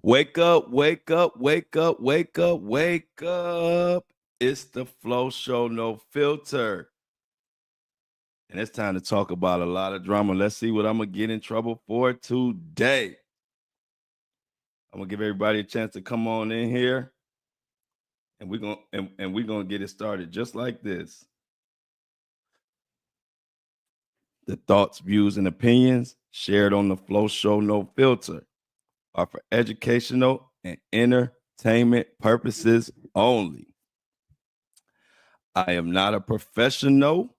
Wake up, wake up, wake up, wake up, wake up. It's the Flo Show No Filter. And it's time to talk about a lot of drama. Let's see what I'm going to get in trouble for today. I'm going to give everybody a chance to come on in here. And we're going to get it started just like this. The thoughts, views, and opinions shared on the Flo Show No Filter are for educational and entertainment purposes only. I am not a professional.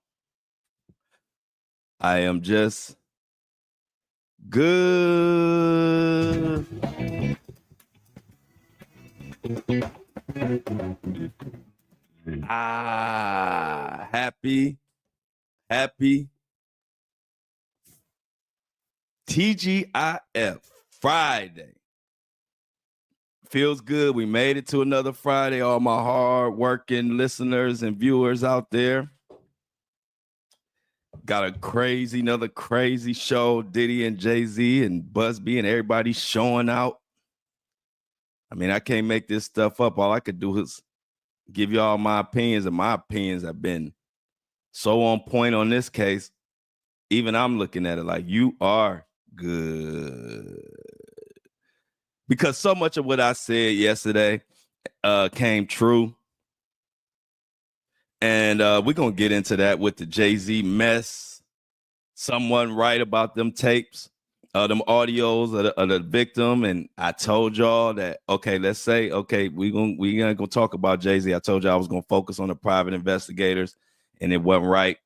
I am just good. Happy TGIF Friday. Feels good. We made it to another Friday. All my hard-working listeners and viewers out there. Got another crazy show. Diddy and Jay-Z and Busby and everybody showing out. I mean, I can't make this stuff up. All I could do is give you all my opinions, and my opinions have been so on point on this case. Even I'm looking at it like, you are good. Because so much of what I said yesterday came true. And we're going to get into that with the Jay-Z mess. Someone right about them tapes, them audios of the victim. And I told y'all that, okay, let's say, okay, we're gonna go talk about Jay-Z. I told y'all I was going to focus on the private investigators, and it wasn't right.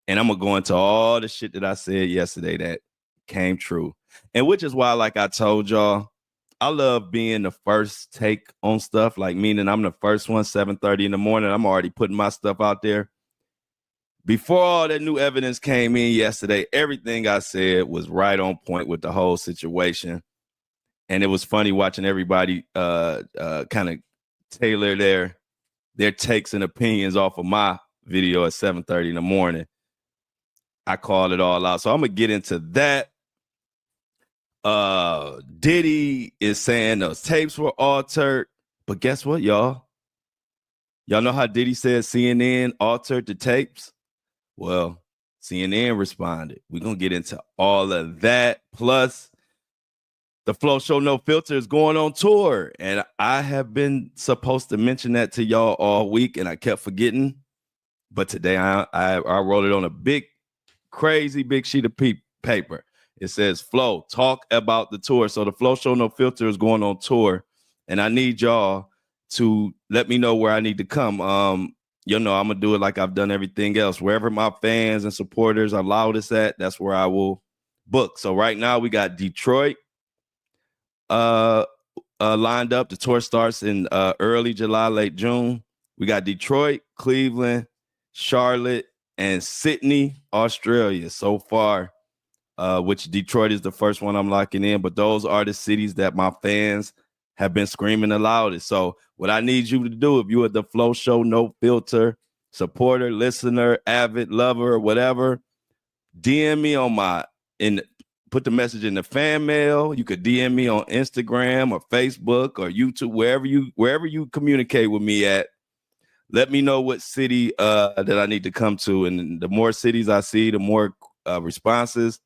And I'm going to go into all the shit that I said yesterday that came true. And which is why, like I told y'all, I love being the first take on stuff, like meaning I'm the first one, 7:30 in the morning. I'm already putting my stuff out there. Before all that new evidence came in yesterday, everything I said was right on point with the whole situation. And it was funny watching everybody kind of tailor their takes and opinions off of my video at 7:30 in the morning. I called it all out. So I'm going to get into that. Diddy is saying those tapes were altered, but guess what, y'all? Y'all know how Diddy said CNN altered the tapes? Well, CNN responded. We're going to get into all of that. Plus, the Flo Show No Filter is going on tour, and I have been supposed to mention that to y'all all week, and I kept forgetting. But today I wrote it on a big, crazy big sheet of paper. It says, Flo, talk about the tour. So the Flo Show No Filter is going on tour, and I need y'all to let me know where I need to come. You know, I'm going to do it like I've done everything else. Wherever my fans and supporters allow us at, that's where I will book. So right now we got Detroit lined up. The tour starts in early July, late June. We got Detroit, Cleveland, Charlotte, and Sydney, Australia so far. Which Detroit is the first one I'm locking in, but those are the cities that my fans have been screaming the loudest. So what I need you to do, if you are the Flo Show No Filter supporter, listener, avid lover, or whatever, DM me put the message in the fan mail. You could DM me on Instagram or Facebook or YouTube, wherever you communicate with me at. Let me know what city that I need to come to. And the more cities I see, the more responses,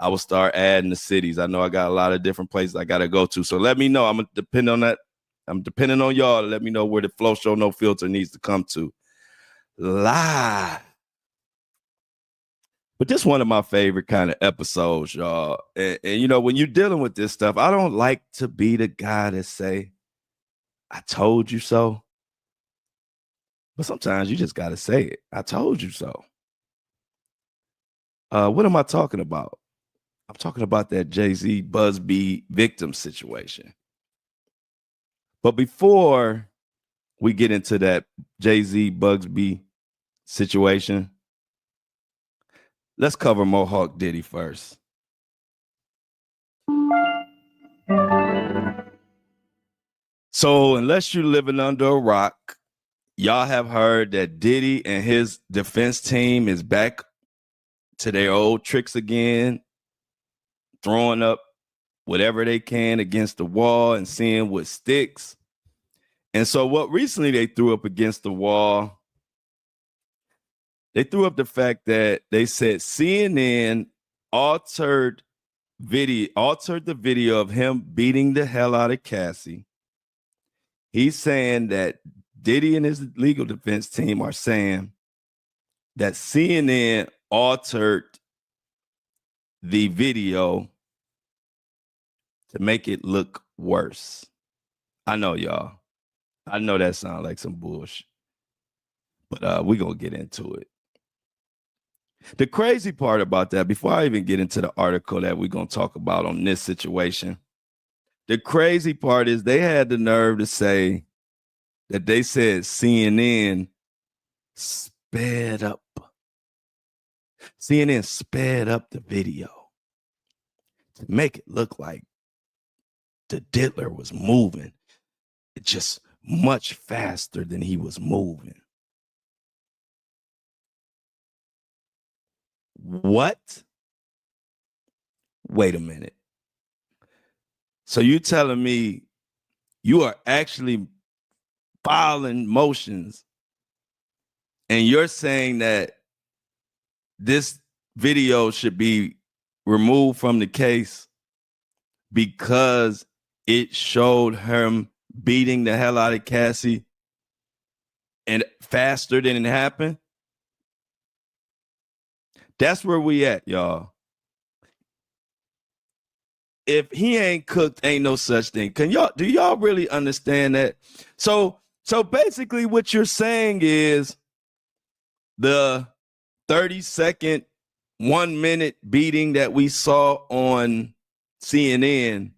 I will start adding the cities. I know I got a lot of different places I got to go to. So let me know. I'm going to depend on that. I'm depending on y'all to let me know where the Flo Show No Filter needs to come to. Live. But this is one of my favorite kind of episodes, y'all. And, you know, when you're dealing with this stuff, I don't like to be the guy that say, I told you so. But sometimes you just got to say it. I told you so. What am I talking about? I'm talking about that Jay-Z Busby victim situation. But before we get into that Jay-Z Busby situation, let's cover Mohawk Diddy first. So unless you're living under a rock, y'all have heard that Diddy and his defense team is back to their old tricks again, throwing up whatever they can against the wall and seeing what sticks. And so what recently they threw up against the wall, they threw up the fact that they said CNN altered the video of him beating the hell out of Cassie. He's saying that Diddy and his legal defense team are saying that CNN altered the video to make it look worse. I know, y'all. I know that sounds like some bullshit, but we're going to get into it. The crazy part about that, before I even get into the article that we're going to talk about on this situation, the crazy part is they had the nerve to say that they said CNN sped up. CNN sped up the video to make it look like the diddler was moving just much faster than he was moving. What? Wait a minute. So you telling me you are actually filing motions and you're saying that this video should be removed from the case because it showed him beating the hell out of Cassie and faster than it happened? That's where we at, y'all. If he ain't cooked, ain't no such thing. Do y'all really understand that? So basically what you're saying is the 30-second, 1 minute beating that we saw on CNN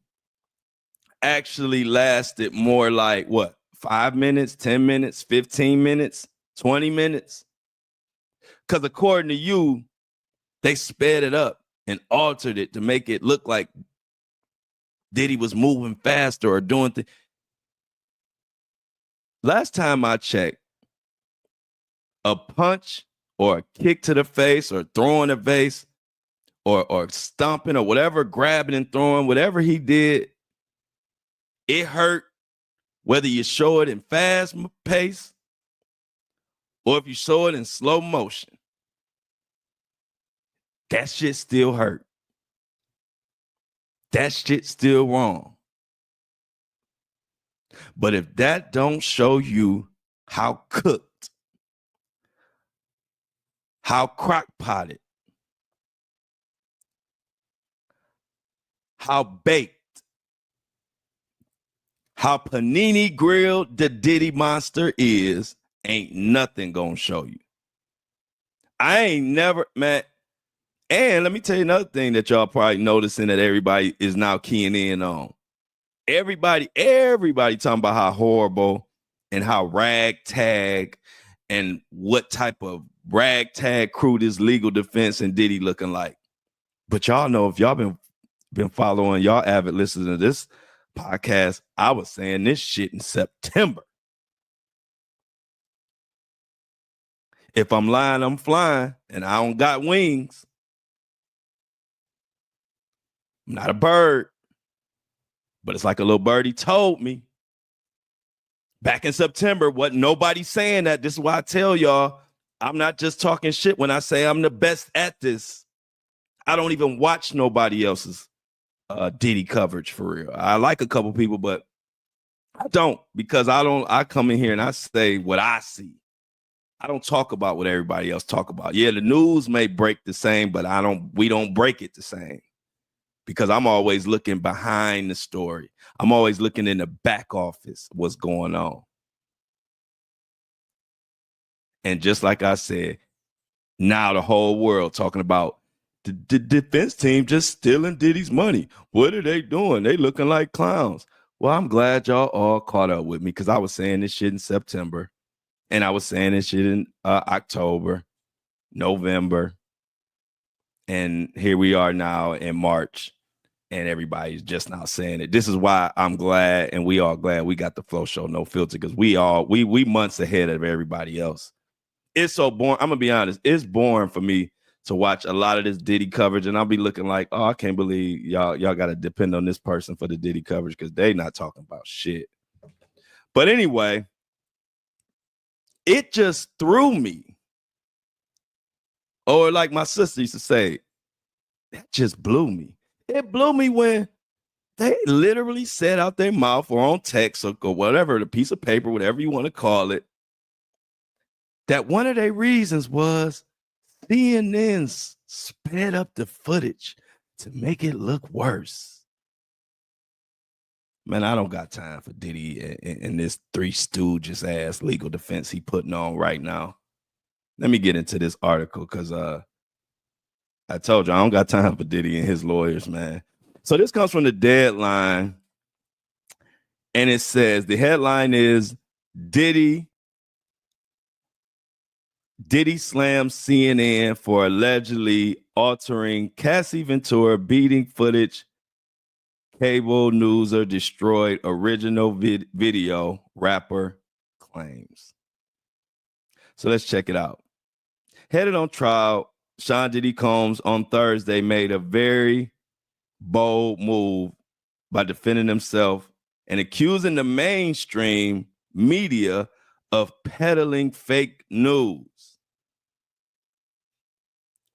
actually lasted more like what? 5 minutes, 10 minutes, 15 minutes, 20 minutes? Because according to you, they sped it up and altered it to make it look like Diddy was moving faster or doing things. Last time I checked, a punch or a kick to the face or throwing a vase or stomping or whatever, grabbing and throwing, whatever he did, it hurt whether you show it in fast pace or if you show it in slow motion. That shit still hurt. That shit still wrong. But if that don't show you how cooked, how crock-potted, how baked, how panini grilled the Diddy monster is, ain't nothing gonna show you. I ain't never, man. And let me tell you another thing that y'all probably noticing that everybody is now keying in on. Everybody talking about how horrible and how ragtag and what type of ragtag crew this legal defense and Diddy looking like. But y'all know, if y'all been following, y'all avid listeners to this podcast, I was saying this shit in September. If I'm lying, I'm flying, and I don't got wings. I'm not a bird, but it's like a little birdie told me back in September. Wasn't nobody saying that. This is why I tell y'all, I'm not just talking shit when I say I'm the best at this. I don't even watch nobody else's Diddy coverage for real. I like a couple people, but I don't, because I come in here and I say what I see. I don't talk about what everybody else talk about. Yeah, the news may break the same, but we don't break it the same. Because I'm always looking behind the story. I'm always looking in the back office, what's going on. And just like I said, now the whole world talking about the defense team just stealing Diddy's money. What are they doing? They looking like clowns. Well, I'm glad y'all all caught up with me, because I was saying this shit in September. And I was saying this shit in October, November. And here we are now in March, and everybody's just now saying it. This is why I'm glad, and we all glad we got the Flo Show No Filter, because we months ahead of everybody else. It's so boring. I'm gonna be honest. It's boring for me to watch a lot of this Diddy coverage, and I'll be looking like, oh, I can't believe y'all got to depend on this person for the Diddy coverage because they not talking about shit. But anyway, it just threw me. Or like my sister used to say, that just blew me. It blew me when they literally said out their mouth or on text or whatever, the piece of paper, whatever you want to call it, that one of their reasons was CNN sped up the footage to make it look worse. Man, I don't got time for Diddy and this Three Stooges ass legal defense he putting on right now. Let me get into this article because I told you I don't got time for Diddy and his lawyers, man. So this comes from the Deadline, and it says the headline is Diddy slams CNN for allegedly altering Cassie Ventura beating footage. Cable newser destroyed original video, rapper claims. So let's check it out. Headed on trial, Sean Diddy Combs on Thursday made a very bold move by defending himself and accusing the mainstream media of peddling fake news.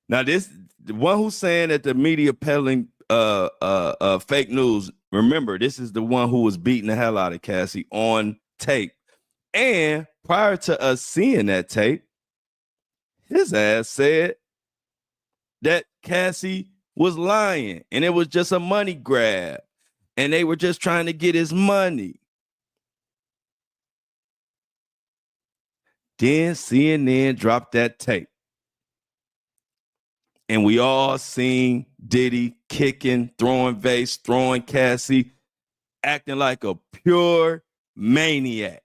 Now, the one who's saying that the media peddling fake news, remember, this is the one who was beating the hell out of Cassie on tape. And prior to us seeing that tape, his ass said that Cassie was lying and it was just a money grab and they were just trying to get his money. Then CNN dropped that tape. And we all seen Diddy kicking, throwing vase, throwing Cassie, acting like a pure maniac.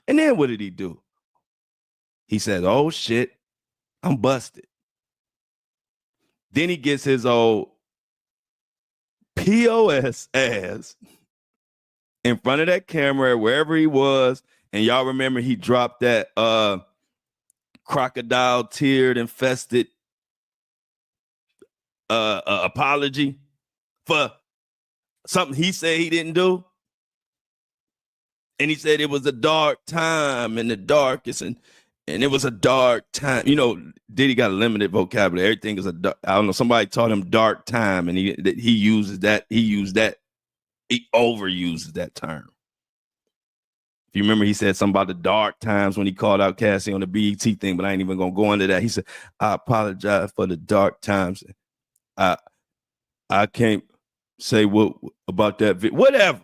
And then what did he do? He said, oh shit, I'm busted. Then he gets his old POS ass in front of that camera, wherever he was. And y'all remember he dropped that crocodile teared infested apology for something he said he didn't do. And he said it was a dark time in the darkest and it was a dark time. You know, Diddy got a limited vocabulary. Everything is I don't know, somebody taught him dark time and he uses that, he overuses that term. If you remember, he said something about the dark times when he called out Cassie on the BET thing, but I ain't even gonna go into that. He said, I apologize for the dark times. I can't say what about that. Whatever.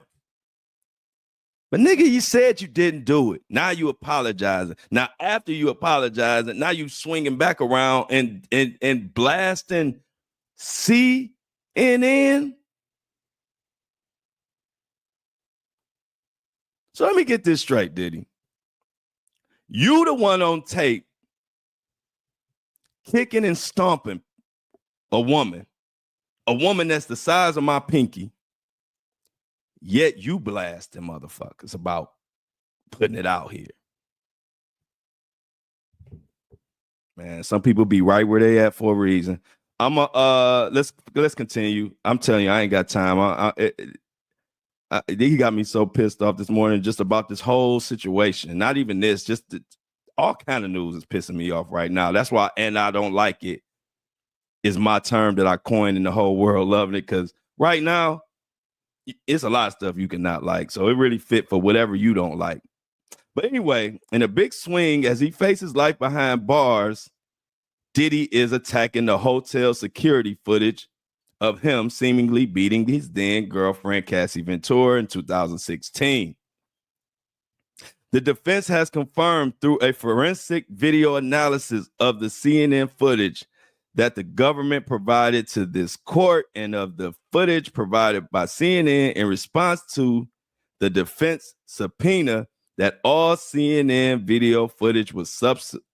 But nigga, you said you didn't do it. Now you apologizing. Now after you apologizing, now you swinging back around and blasting CNN. So let me get this straight, Diddy. You the one on tape kicking and stomping a woman that's the size of my pinky, yet you blasting motherfuckers about putting it out here. Man, some people be right where they at for a reason. Let's continue. I'm telling you, I ain't got time. He got me so pissed off this morning just about this whole situation. Not even this, just all kind of news is pissing me off right now. That's why, and I don't like it, is my term that I coined in the whole world loving it, because right now, it's a lot of stuff you cannot like. So it really fit for whatever you don't like. But anyway, in a big swing, as he faces life behind bars, Diddy is attacking the hotel security footage of him seemingly beating his then girlfriend, Cassie Ventura, in 2016. The defense has confirmed through a forensic video analysis of the CNN footage that the government provided to this court and of the footage provided by CNN in response to the defense subpoena that all CNN video footage was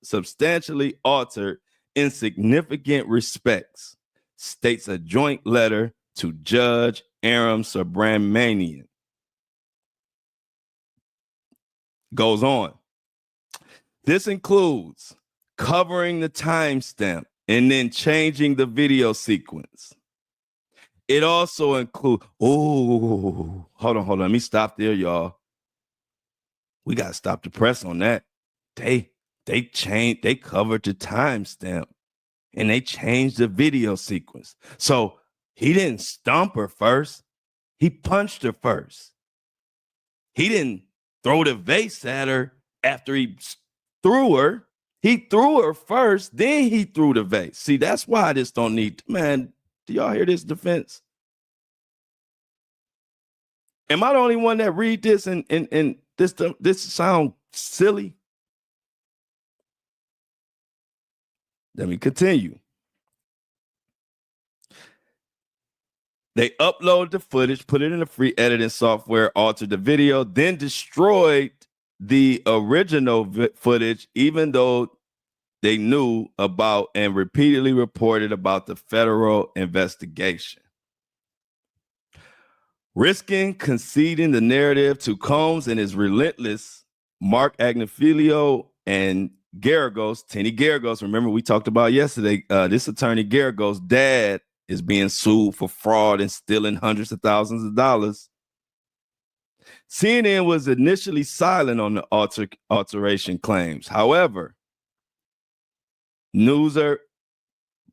substantially altered in significant respects, states a joint letter to Judge Aram Subramanian. Goes on. This includes covering the timestamp, and then changing the video sequence. It also includes, hold on. Let me stop there, y'all. We got to stop the press on that. They covered the timestamp and they changed the video sequence. So he didn't stomp her first. He punched her first. He didn't throw the vase at her after he threw her. He threw her first, then he threw the vase. See, that's why I just don't need, man, do y'all hear this defense? Am I the only one that read this and this sound silly? Let me continue. They uploaded the footage, put it in a free editing software, altered the video, then destroyed the original footage, even though they knew about and repeatedly reported about the federal investigation. Risking conceding the narrative to Combs and his relentless Mark Agnifilio and Garagos, Tenny Garagos, remember we talked about yesterday, this attorney Garagos' dad is being sued for fraud and stealing hundreds of thousands of dollars. CNN was initially silent on the alteration claims. However, Newser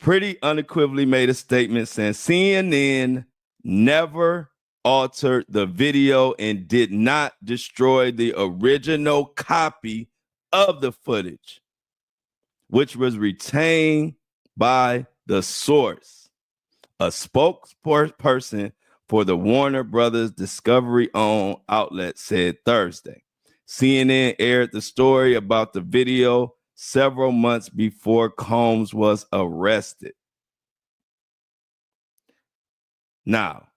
pretty unequivocally made a statement saying CNN never altered the video and did not destroy the original copy of the footage, which was retained by the source. A spokesperson for the Warner Brothers Discovery-owned outlet said Thursday. CNN aired the story about the video several months before Combs was arrested. Now,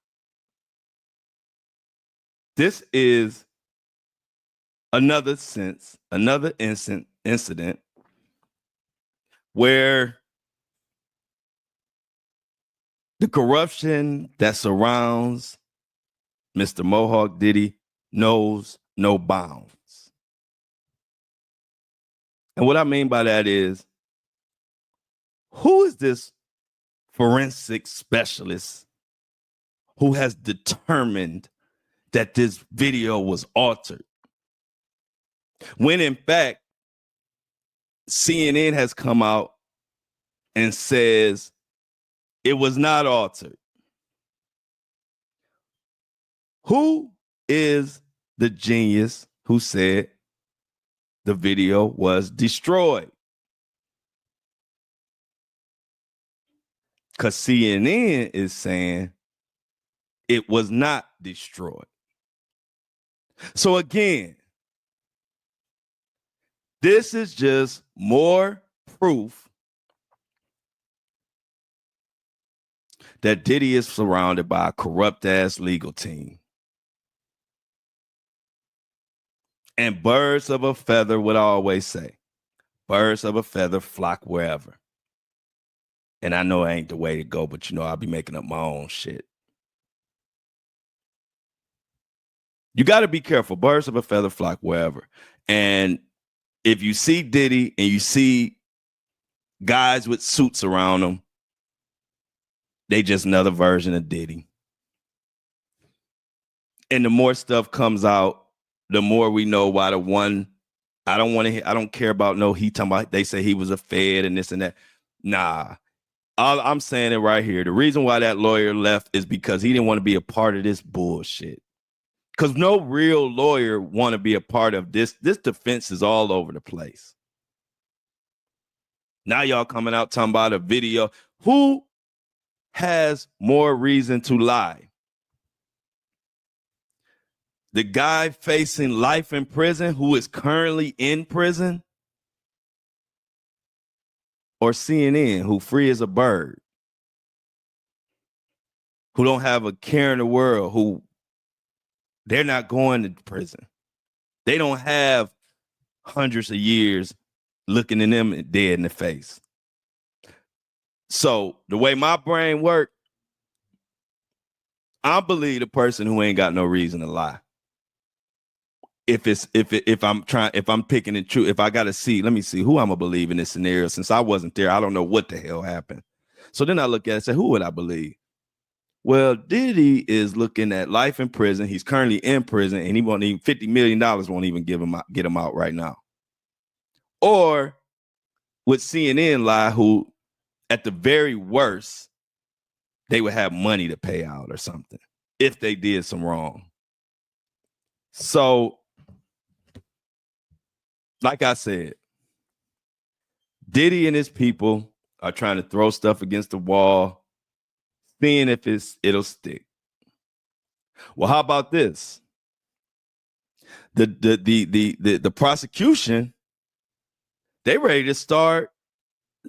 this is another incident where the corruption that surrounds Mr. Mohawk Diddy knows no bounds. And what I mean by that is, who is this forensic specialist who has determined that this video was altered? When in fact, CNN has come out and says it was not altered. Who is the genius who said the video was destroyed? Because CNN is saying it was not destroyed. So again, this is just more proof that Diddy is surrounded by a corrupt-ass legal team. And birds of a feather, what I always say, birds of a feather flock wherever. And I know it ain't the way to go, but you know, I'll be making up my own shit. You got to be careful. Birds of a feather flock wherever. And if you see Diddy and you see guys with suits around them, they just another version of Diddy. And the more stuff comes out, the more we know why the one, I don't care about he talking about, they say he was a Fed and this and that. Nah, I'm saying it right here. The reason why that lawyer left is because he didn't want to be a part of this bullshit. Because no real lawyer want to be a part of this. This defense is all over the place. Now y'all coming out talking about a video. Who has more reason to lie? The guy facing life in prison who is currently in prison, or CNN who free as a bird, who don't have a care in the world, who they're not going to prison. They don't have hundreds of years looking at them dead in the face. So the way my brain works, I believe the person who ain't got no reason to lie. if I'm picking and choose, if I gotta see, let me see who I'm gonna believe in this scenario. Since I wasn't there, I don't know what the hell happened. So then I look at it and say, who would I believe? Well, Diddy is looking at life in prison. He's currently in prison, and he won't even $50 million won't even get him out right now. Or with CNN lie, who at the very worst, they would have money to pay out or something if they did some wrong. So, like I said, Diddy and his people are trying to throw stuff against the wall, seeing if it'll stick. Well, how about this? The prosecution, they ready to start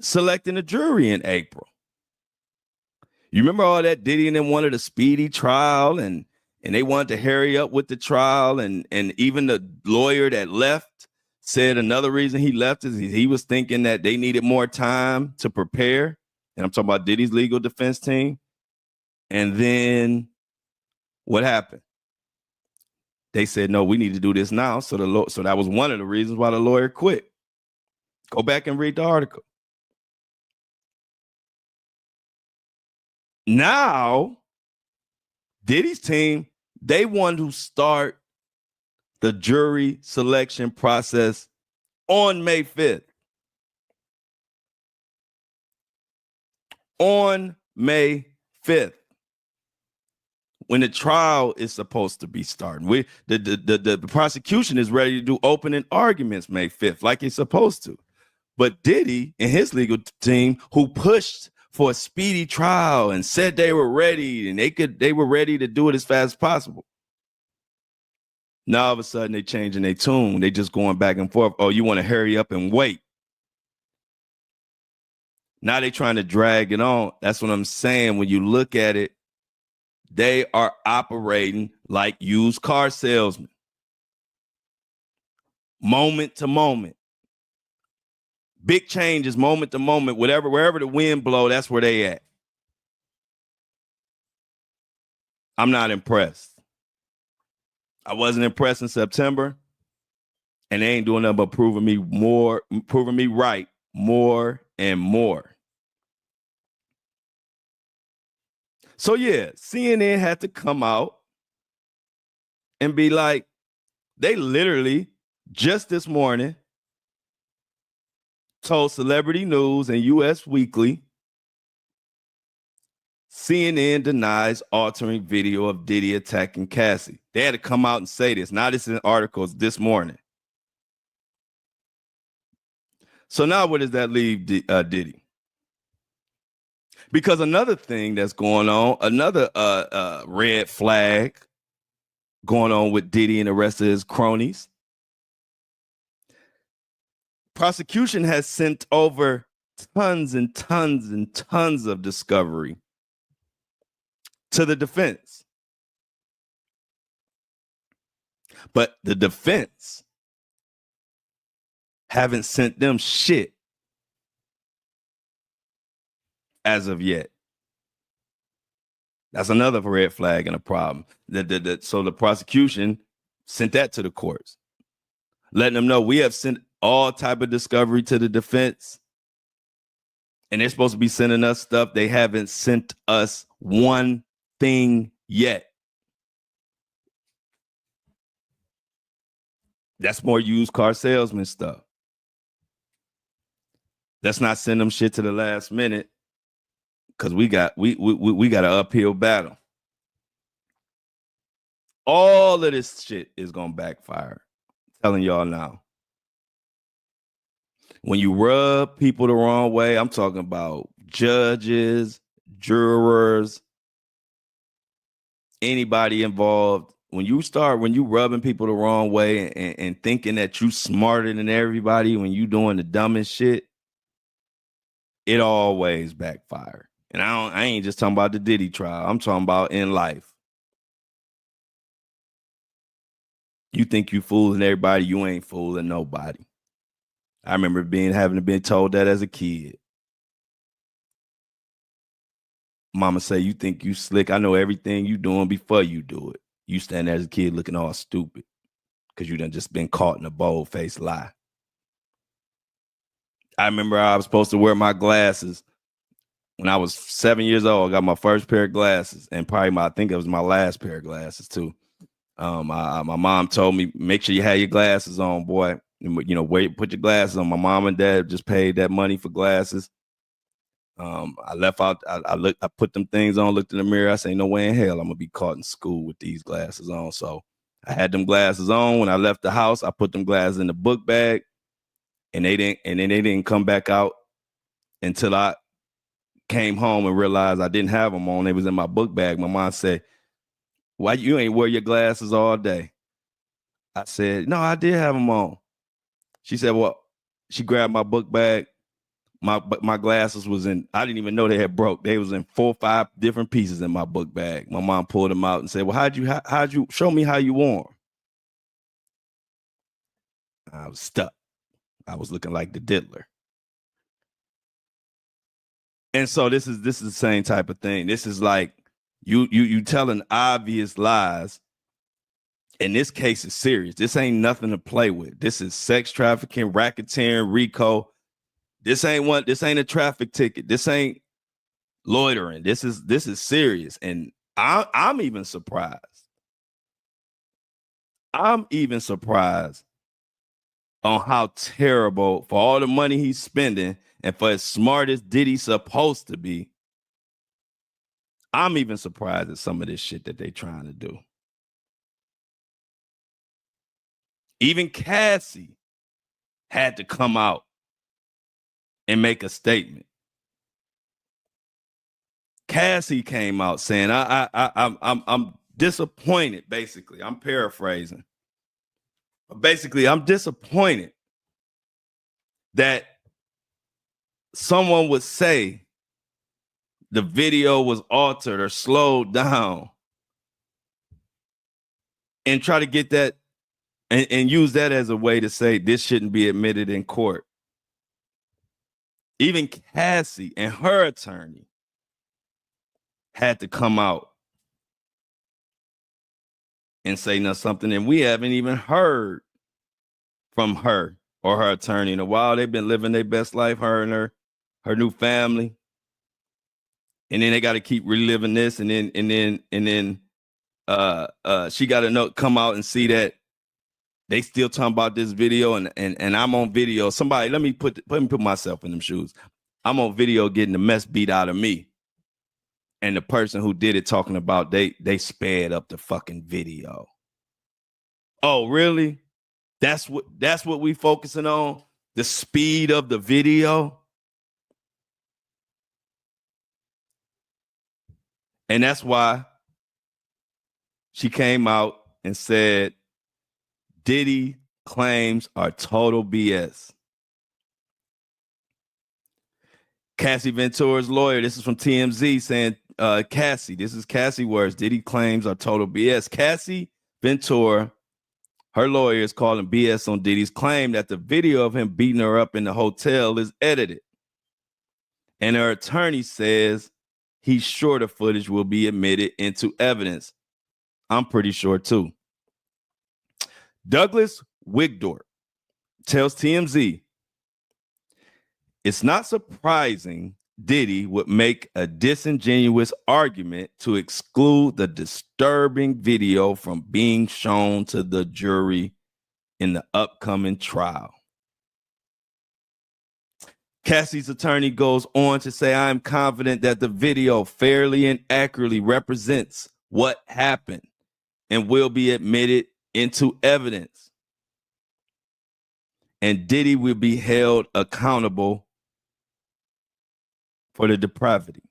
selecting a jury in April. You remember all that? Diddy and them wanted a speedy trial, and they wanted to hurry up with the trial, and even the lawyer that left said another reason he left is he was thinking that they needed more time to prepare. And I'm talking about Diddy's legal defense team. And then what happened? They said, no, we need to do this now. So that was one of the reasons why the lawyer quit. Go back and read the article. Now, Diddy's team, they want to start the jury selection process on May 5th. On May 5th. When the trial is supposed to be starting. The prosecution is ready to do opening arguments May 5th, like it's supposed to. But Diddy and his legal team, who pushed for a speedy trial and said they were ready and they were ready to do it as fast as possible. Now all of a sudden they changing their tune. They just going back and forth. Oh, you want to hurry up and wait. Now they trying to drag it on. That's what I'm saying. When you look at it, they are operating like used car salesmen. Moment to moment. Big changes, moment to moment. Wherever the wind blow, that's where they at. I'm not impressed. I wasn't impressed in September, and they ain't doing nothing but proving me right more and more. So yeah, CNN had to come out and be like, they literally just this morning told Celebrity News and US Weekly, CNN denies altering video of Diddy attacking Cassie. They had to come out and say this. Now this is in articles this morning. So now where does that leave Diddy? Because another thing that's going on, another red flag going on with Diddy and the rest of his cronies. Prosecution has sent over tons and tons and tons of discovery to the defense. But the defense haven't sent them shit as of yet. That's another red flag and a problem. So the prosecution sent that to the courts, letting them know we have sent all type of discovery to the defense, and they're supposed to be sending us stuff. They haven't sent us one thing yet. That's more used car salesman stuff. Let's not send them shit to the last minute, because we got an uphill battle. All of this shit is gonna backfire. I'm telling y'all now. When you rub people the wrong way, I'm talking about judges, jurors, anybody involved. When you rubbing people the wrong way and thinking that you smarter than everybody when you doing the dumbest shit, it always backfire. And I ain't just talking about the Diddy trial. I'm talking about in life. You think you fooling everybody, you ain't fooling nobody. I remember having been told that as a kid. Mama say, you think you slick. I know everything you doing before you do it. You stand there as a kid looking all stupid. because you done just been caught in a bold-faced lie. I remember I was supposed to wear my glasses when I was 7 years old. I got my first pair of glasses, and probably I think it was my last pair of glasses too. My mom told me, make sure you have your glasses on, boy. You know, put your glasses on. My mom and dad just paid that money for glasses. I left out. I put them things on, looked in the mirror. I say, no way in hell I'm gonna be caught in school with these glasses on. So I had them glasses on. When I left the house, I put them glasses in the book bag, and they didn't come back out until I came home and realized I didn't have them on. They was in my book bag. My mom said, why you ain't wear your glasses all day? I said, no, I did have them on. She said, well, she grabbed my book bag. My glasses was in, I didn't even know they had broke. They was in 4 or 5 different pieces in my book bag. My mom pulled them out and said, well, how'd you show me how you wore them? I was stuck. I was looking like the diddler. And so this is the same type of thing. This is like you telling obvious lies. In this case, it's serious. This ain't nothing to play with. This is sex trafficking, racketeering, RICO. This ain't a traffic ticket. This ain't loitering. This is serious. And I'm even surprised. I'm even surprised on how terrible, for all the money he's spending and for as smart as Diddy's supposed to be, I'm even surprised at some of this shit that they trying to do. Even Cassie had to come out and make a statement. Cassie came out saying, I'm disappointed, basically. I'm paraphrasing. But basically, I'm disappointed that someone would say the video was altered or slowed down and try to get that and use that as a way to say this shouldn't be admitted in court. Even Cassie and her attorney had to come out and say something, and we haven't even heard from her or her attorney in a while. They've been living their best life, her and her new family, and then they got to keep reliving this, and then she got to come out and see that they still talking about this video, and I'm on video. Somebody, let me put myself in them shoes. I'm on video getting the mess beat out of me, and the person who did it talking about they sped up the fucking video. Oh, really? That's what we focusing on? The speed of the video? And that's why she came out and said Diddy claims are total BS. Cassie Ventura's lawyer, this is from TMZ, saying, this is Cassie words, Diddy claims are total BS. Cassie Ventura, her lawyer, is calling BS on Diddy's claim that the video of him beating her up in the hotel is edited. And her attorney says he's sure the footage will be admitted into evidence. I'm pretty sure too. Douglas Wigdorf tells TMZ, it's not surprising Diddy would make a disingenuous argument to exclude the disturbing video from being shown to the jury in the upcoming trial. Cassie's attorney goes on to say, I am confident that the video fairly and accurately represents what happened and will be admitted into evidence. And Diddy will be held accountable for the depravity.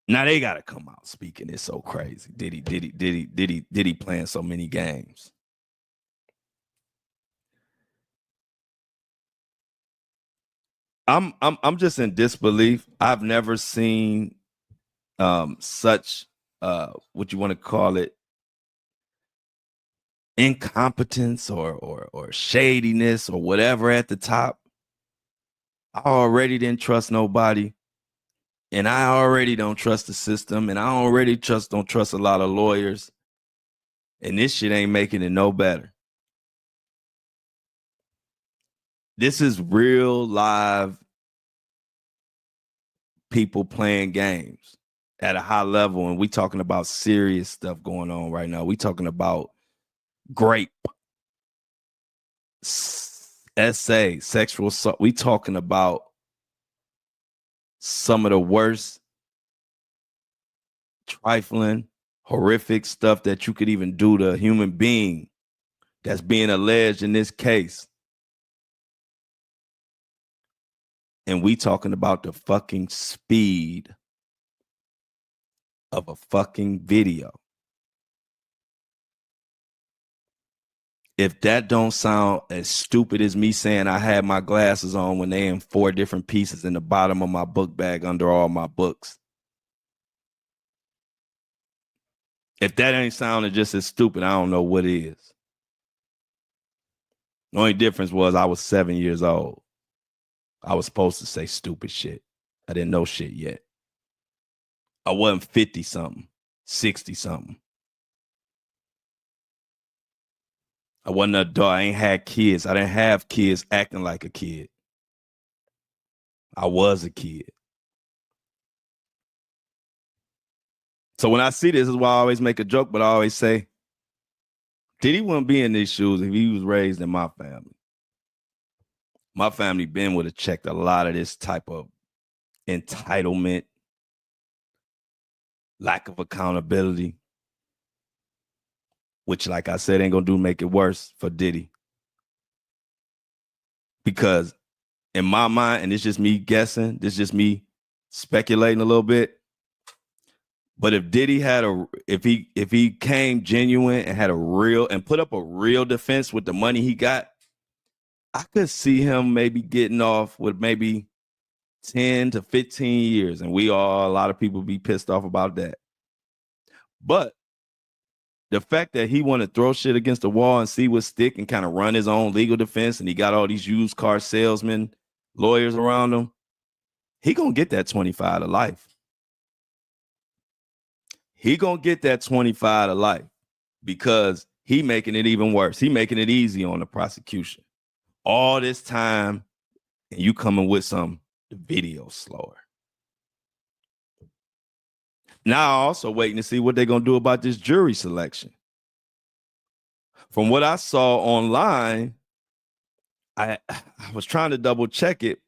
Now they gotta come out speaking. It's so crazy. Diddy playing so many games. I'm just in disbelief. I've never seen such what you want to call it, incompetence or shadiness or whatever at the top. I already didn't trust nobody, and I already don't trust the system, and I already don't trust a lot of lawyers. And this shit ain't making it no better. This is real live people playing games at a high level. And we talking about serious stuff going on right now. We talking about grape, essay, sexual assault. We talking about some of the worst, trifling, horrific stuff that you could even do to a human being that's being alleged in this case. And we talking about the fucking speed of a fucking video. If that don't sound as stupid as me saying I had my glasses on when they in 4 different pieces in the bottom of my book bag under all my books. If that ain't sounding just as stupid, I don't know what is. The only difference was I was 7 years old. I was supposed to say stupid shit. I didn't know shit yet. I wasn't 50 something, 60 something. I wasn't an adult. I ain't had kids. I didn't have kids acting like a kid. I was a kid. So when I see this is why I always make a joke, but I always say, Diddy wouldn't be in these shoes if he was raised in my family. My family been would have checked a lot of this type of entitlement, lack of accountability, which, like I said, ain't gonna make it worse for Diddy. Because in my mind, and it's just me guessing, this is just me speculating a little bit. But if Diddy had if he came genuine and had a real and put up a real defense with the money he got, I could see him maybe getting off with maybe 10 to 15 years. And a lot of people be pissed off about that. But the fact that he want to throw shit against the wall and see what stick and kind of run his own legal defense, and he got all these used car salesmen, lawyers around him, he gonna get that 25 to life. He gonna get that 25 to life because he making it even worse. He making it easy on the prosecution. All this time, and you coming with the video slower. Now also waiting to see what they're gonna do about this jury selection. From what I saw online, I was trying to double check it,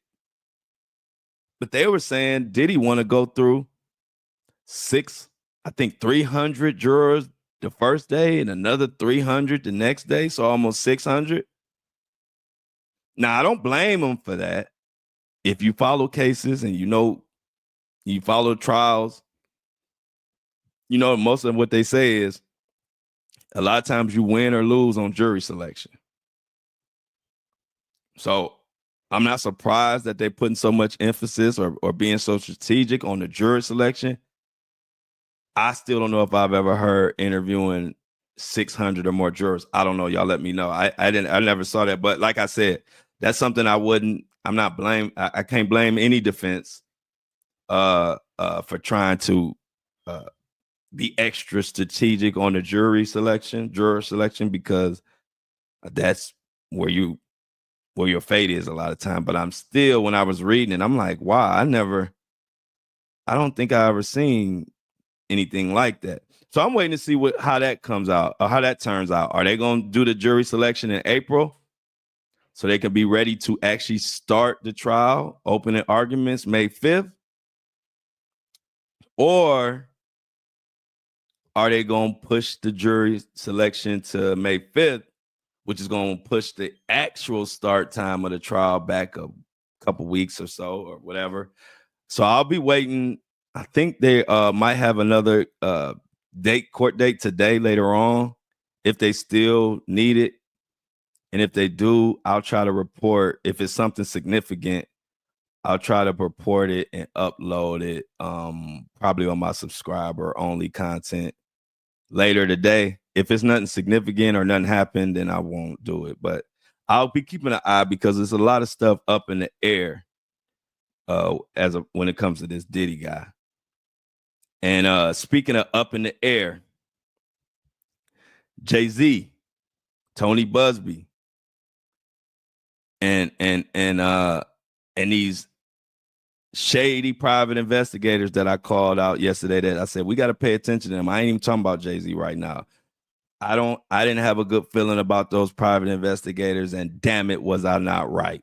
but they were saying Diddy want to go through 300 jurors the first day and another 300 the next day, so almost 600. Now, I don't blame him for that. If you follow cases and you follow trials, most of what they say is a lot of times you win or lose on jury selection. So I'm not surprised that they're putting so much emphasis or being so strategic on the jury selection. I still don't know if I've ever heard interviewing 600 or more jurors. I don't know. Y'all let me know. I never saw that. But like I said, that's something I'm not blame. I can't blame any defense for trying to be extra strategic on the juror selection, because that's where your fate is a lot of time. But I'm still, when I was reading it, I'm like, wow, I don't think I ever seen anything like that. So I'm waiting to see how that comes out or how that turns out. Are they going to do the jury selection in April so they can be ready to actually start the trial, opening arguments May 5th? Or are they going to push the jury selection to May 5th, which is going to push the actual start time of the trial back a couple weeks or so or whatever? So I'll be waiting. I think they might have another court date today later on if they still need it. And if they do, I'll try to report. If it's something significant, I'll try to report it and upload it probably on my subscriber only content later today. If it's nothing significant or nothing happened, then I won't do it. But I'll be keeping an eye because there's a lot of stuff up in the air when it comes to this Diddy guy. And speaking of up in the air, Jay-Z, Tony Busby, and these shady private investigators that I called out yesterday that I said, we got to pay attention to them. I ain't even talking about Jay-Z right now. I didn't have a good feeling about those private investigators, and damn it, was I not right.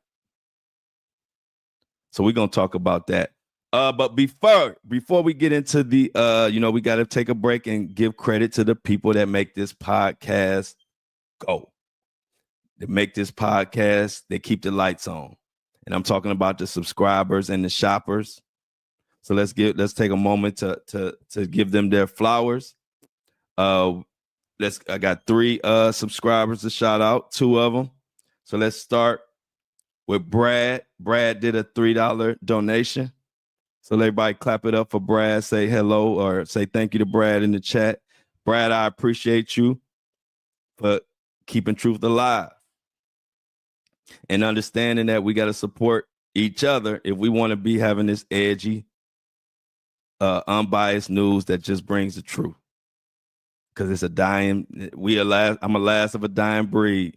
So we're going to talk about that. But before we get into the, we got to take a break and give credit to the people that make this podcast go. They make this podcast, they keep the lights on. And I'm talking about the subscribers and the shoppers. So let's take a moment to give them their flowers. I got 3 subscribers to shout out, 2 of them. So let's start with Brad. Brad did a $3 donation. So everybody clap it up for Brad. Say hello or say thank you to Brad in the chat. Brad, I appreciate you for keeping truth alive and understanding that we got to support each other if we want to be having this edgy, unbiased news that just brings the truth. Because it's I'm a last of a dying breed.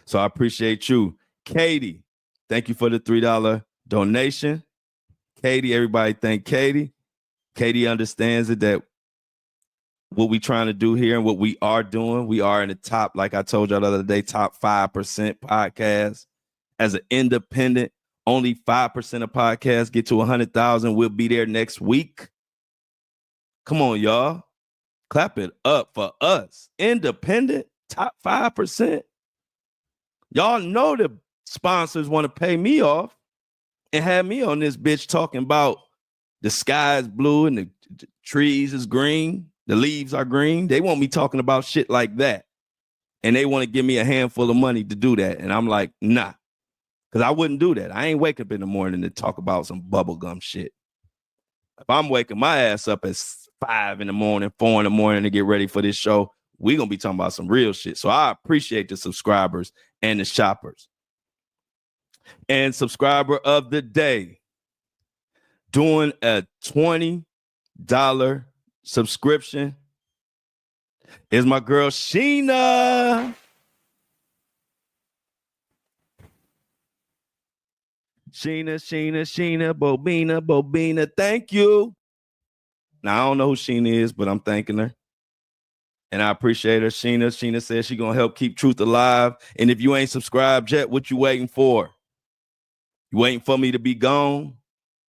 So I appreciate you. Katie, thank you for the $3 donation. Katie, everybody thank Katie. Katie understands it that what we trying to do here and what we are doing, we are in the top, like I told y'all the other day, top 5% podcast. As an independent, only 5% of podcasts get to 100,000. We'll be there next week. Come on, y'all. Clap it up for us. Independent, top 5%. Y'all know the sponsors want to pay me off and have me on this bitch talking about the sky is blue and the trees is green. The leaves are green. They want me talking about shit like that. And they want to give me a handful of money to do that. And I'm like, nah. Because I wouldn't do that. I ain't wake up in the morning to talk about some bubblegum shit. If I'm waking my ass up at 5 in the morning, 4 in the morning to get ready for this show, we're going to be talking about some real shit. So I appreciate the subscribers and the shoppers. And subscriber of the day, doing a $20 subscription is my girl Sheena. Sheena, Bobina. Thank you. Now, I don't know who Sheena is, but I'm thanking her. And I appreciate her. Sheena says she's going to help keep truth alive. And if you ain't subscribed yet, what you waiting for? You waiting for me to be gone?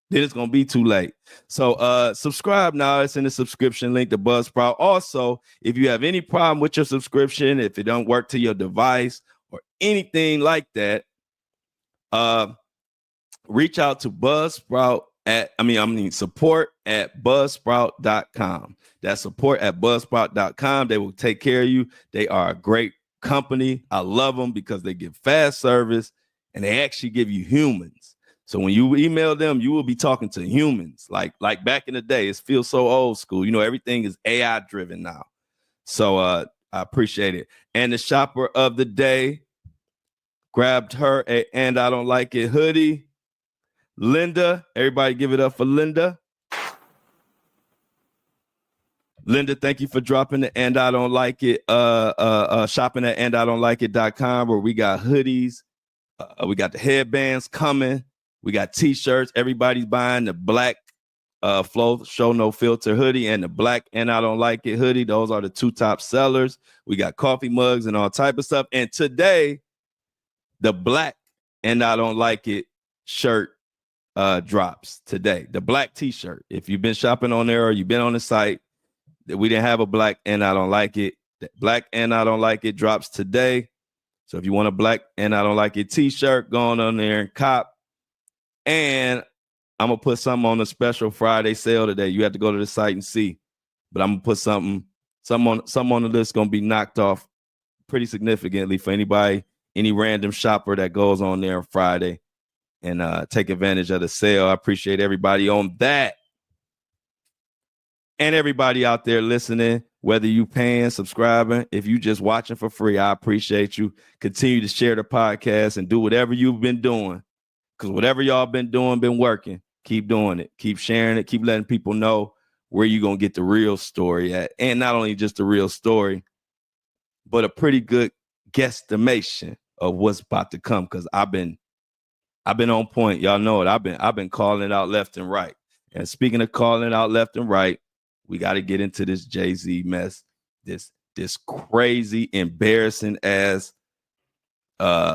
Then it's going to be too late. So subscribe now. It's in the subscription link to Buzzsprout. Also, if you have any problem with your subscription, if it don't work to your device or anything like that, reach out to Buzzsprout support at buzzsprout.com. That's support at buzzsprout.com. They will take care of you. They are a great company. I love them because they give fast service and they actually give you humans. So when you email them, you will be talking to humans. Like back in the day, it feels so old school. You know, everything is AI driven now. So I appreciate it. And the shopper of the day grabbed her a And I Don't Like It hoodie. Linda, everybody give it up for Linda. Linda, thank you for dropping the And I Don't Like It, shopping at andidon'tlikeit.com, where we got hoodies. We got the headbands coming. We got t-shirts. Everybody's buying the black Flo Show No Filter hoodie and the black And I Don't Like It hoodie. Those are the 2 top sellers. We got coffee mugs and all type of stuff. And today, the black And I Don't Like It shirt drops today. The black t-shirt. If you've been shopping on there or you've been on the site, we didn't have a black And I Don't Like It. The black And I Don't Like It drops today. So if you want a black And I Don't Like It t-shirt, go on there and cop. And I'm going to put something on the special Friday sale today. You have to go to the site and see. But I'm going to put something on the list going to be knocked off pretty significantly for anybody, any random shopper that goes on there on Friday and take advantage of the sale. I appreciate everybody on that. And everybody out there listening, whether you paying, subscribing, if you just watching for free, I appreciate you. Continue to share the podcast and do whatever you've been doing. Because whatever y'all been doing, been working. Keep doing it. Keep sharing it. Keep letting people know where you're going to get the real story at. And not only just the real story, but a pretty good guesstimation of what's about to come. Because I've been on point. Y'all know it. I've been calling it out left and right. And speaking of calling it out left and right, we got to get into this Jay-Z mess. This crazy, embarrassing ass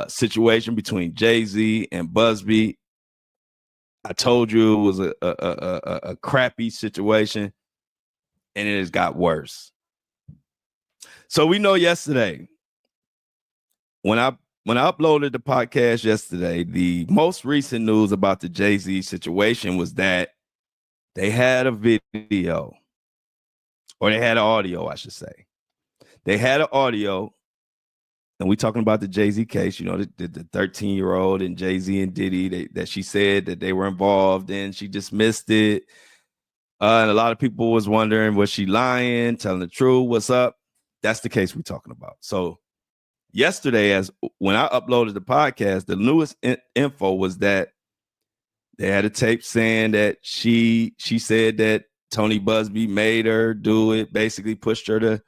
situation between Jay-Z and Busby. I told you it was a crappy situation, and it has got worse. So we know yesterday, when I uploaded the podcast yesterday, the most recent news about the Jay-Z situation was that they had a video, or they had an audio, I should say. They had an audio, and we talking about the Jay-Z case, you know, the 13-year-old and Jay-Z and Diddy, that she said that they were involved in. She dismissed it. And a lot of people was wondering, was she lying, telling the truth, what's up? That's the case we're talking about. So yesterday, when I uploaded the podcast, the newest info was that they had a tape saying that she said that Tony Busby made her do it, basically pushed her to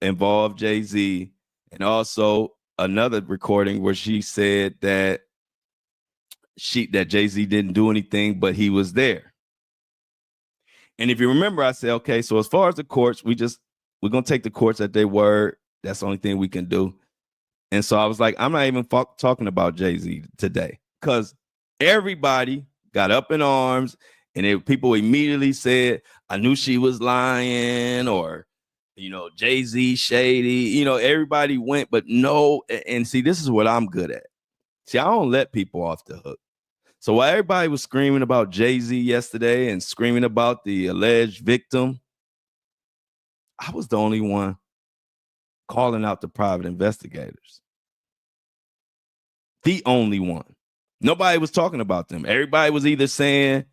involve Jay-Z. And also another recording where she said that Jay-Z didn't do anything, but he was there. And if you remember, I said, okay, so as far as the courts, we're going to take the courts at their word. That's the only thing we can do. And so I was like, I'm not even talking about Jay-Z today, because everybody got up in arms, and people immediately said, I knew she was lying, or, you know, Jay-Z shady. You know, everybody went, but no. And see, this is what I'm good at. See, I don't let people off the hook. So while everybody was screaming about Jay-Z yesterday and screaming about the alleged victim, I was the only one calling out the private investigators. The only one. Nobody was talking about them. Everybody was either saying,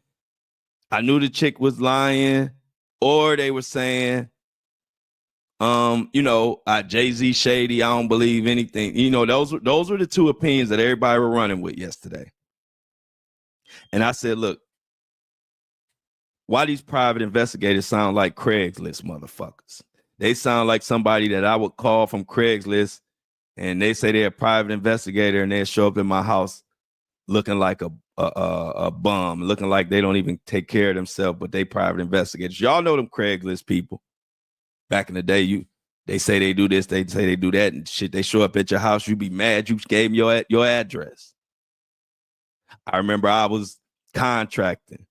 I knew the chick was lying, or they were saying, you know, Jay-Z shady, I don't believe anything. You know, those were the two opinions that everybody were running with yesterday. And I said, look, why these private investigators sound like Craigslist motherfuckers? They sound like somebody that I would call from Craigslist, and they say they're a private investigator, and they show up in my house looking like a bum, looking like they don't even take care of themselves, but they private investigators. Y'all know them Craigslist people. Back in the day, they say they do this, they say they do that, and shit. They show up at your house, you be mad you gave them your address. I remember I was contracting.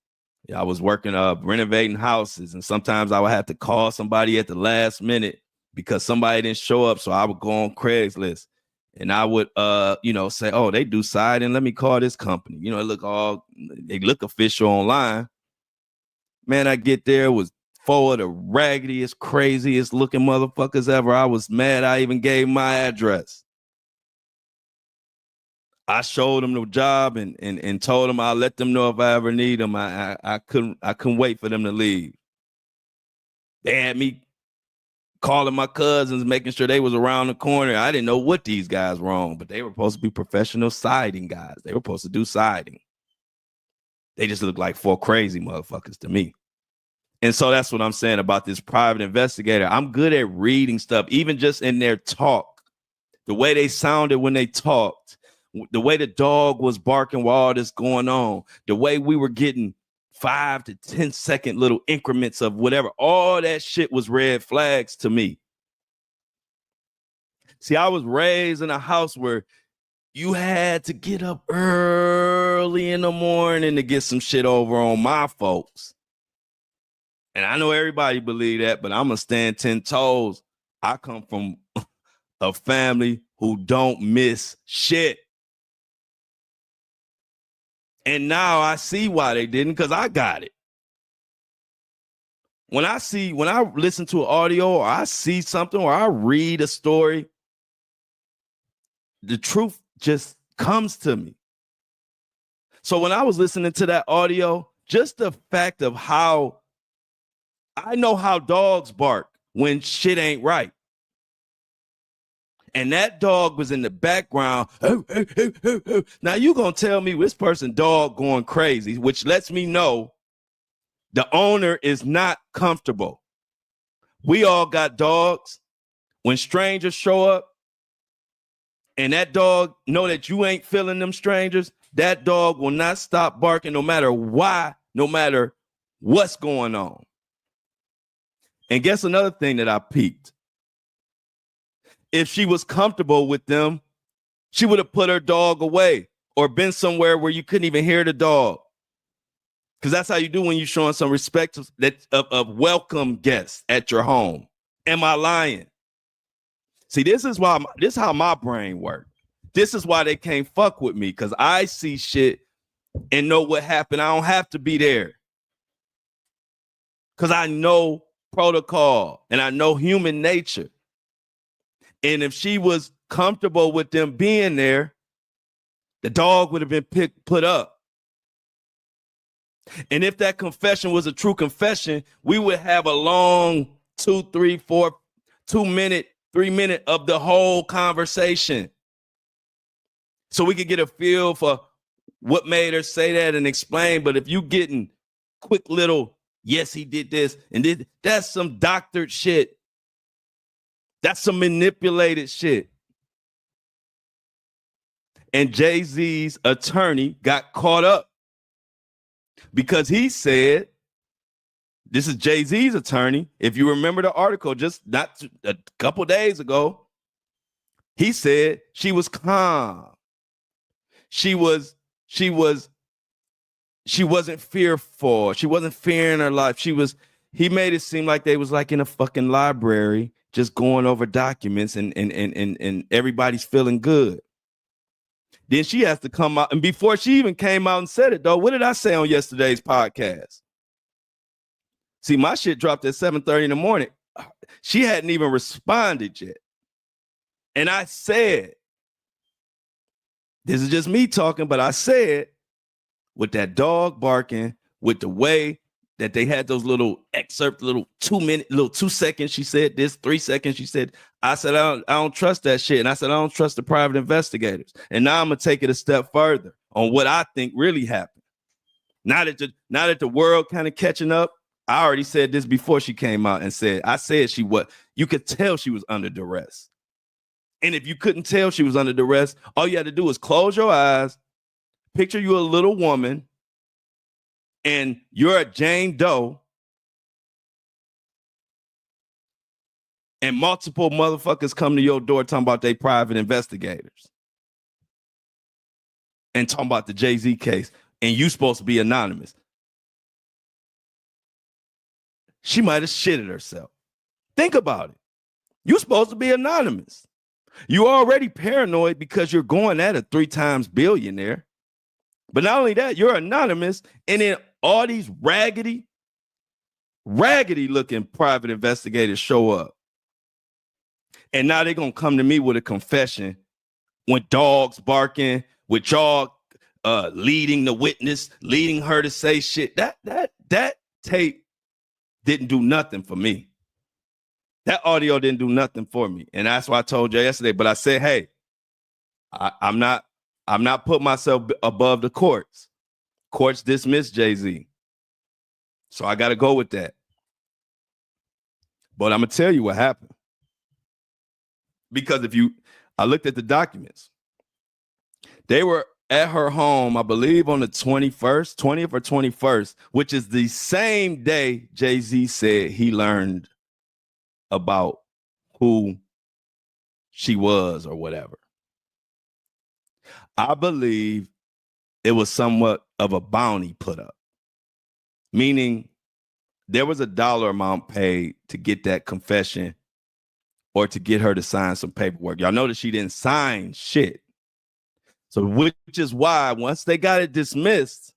I was working renovating houses, and sometimes I would have to call somebody at the last minute because somebody didn't show up. So I would go on Craigslist, and I would say, oh, they do siding, let me call this company. You know, they look official online. Man, I get there, it was four of the raggediest, craziest looking motherfuckers ever. I was mad I even gave my address. I showed them the job and told them I'll let them know if I ever need them. I couldn't wait for them to leave. They had me calling my cousins, making sure they was around the corner. I didn't know what these guys were on, but they were supposed to be professional siding guys. They were supposed to do siding. They just looked like four crazy motherfuckers to me. And so that's what I'm saying about this private investigator. I'm good at reading stuff, even just in their talk, the way they sounded when they talked, the way the dog was barking while all this going on, the way we were getting 5 to 10 second little increments of whatever, all that shit was red flags to me. See, I was raised in a house where you had to get up early in the morning to get some shit over on my folks. And I know everybody believe that, but I'm going to stand 10 toes. I come from a family who don't miss shit. And now I see why they didn't, because I got it. When I listen to an audio, or I see something, or I read a story, the truth just comes to me. So when I was listening to that audio, just the fact of how I know how dogs bark when shit ain't right. And that dog was in the background. Now you gonna tell me this person dog going crazy, which lets me know the owner is not comfortable. We all got dogs. when strangers show up and that dog know that you ain't feeling them strangers, that dog will not stop barking no matter why, no matter what's going on. And guess another thing that I peeped. If she was comfortable with them, she would have put her dog away or been somewhere where you couldn't even hear the dog. Because that's how you do when you're showing some respect of welcome guests at your home. Am I lying? See, this is how my brain works. This is why they can't fuck with me, because I see shit and know what happened. I don't have to be there. Because I know protocol and I know human nature. And if she was comfortable with them being there, the dog would have been put up. And if that confession was a true confession, we would have a long 2, 3, 4, 2 minute, 3 minute of the whole conversation. So we could get a feel for what made her say that and explain. But if you getting quick little, yes, he did this and did, that's some doctored shit. That's some manipulated shit. And Jay-Z's attorney got caught up because he said, this is Jay-Z's attorney. If you remember the article just not a couple days ago, he said she was calm. She wasn't fearful. She wasn't fearing her life. He made it seem like they was like in a fucking library just going over documents and everybody's feeling good. Then she has to come out. And before she even came out and said it, though, what did I say on yesterday's podcast? See, my shit dropped at 7:30 in the morning. She hadn't even responded yet. And I said, this is just me talking, but I said, with that dog barking, with the way that they had those little excerpt, little 2 seconds, she said this, 3 seconds, she said, I said, I don't trust that shit. And I said, I don't trust the private investigators. And now I'm going to take it a step further on what I think really happened. Now that the world kind of catching up, I already said this before she came out and said, you could tell she was under duress. And if you couldn't tell she was under duress, all you had to do was close your eyes, picture you a little woman, and you're a Jane Doe, and multiple motherfuckers come to your door talking about they private investigators and talking about the Jay-Z case, and you supposed to be anonymous. She might have shitted herself. Think about it. You're supposed to be anonymous. You're already paranoid because you're going at a 3 times billionaire. But not only that, you're anonymous, and then all these raggedy looking private investigators show up. And now they're going to come to me with a confession when dogs barking, with y'all leading the witness, leading her to say shit. That tape didn't do nothing for me. That audio didn't do nothing for me. And that's why I told you yesterday. But I said, hey, I'm not putting myself above the courts. Courts dismissed Jay-Z. So I got to go with that. But I'm going to tell you what happened. Because I looked at the documents. They were at her home, I believe on the 20th or 21st, which is the same day Jay-Z said he learned about who she was or whatever. I believe it was somewhat of a bounty put up, meaning there was a dollar amount paid to get that confession or to get her to sign some paperwork. Y'all notice she didn't sign shit. So which is why once they got it dismissed,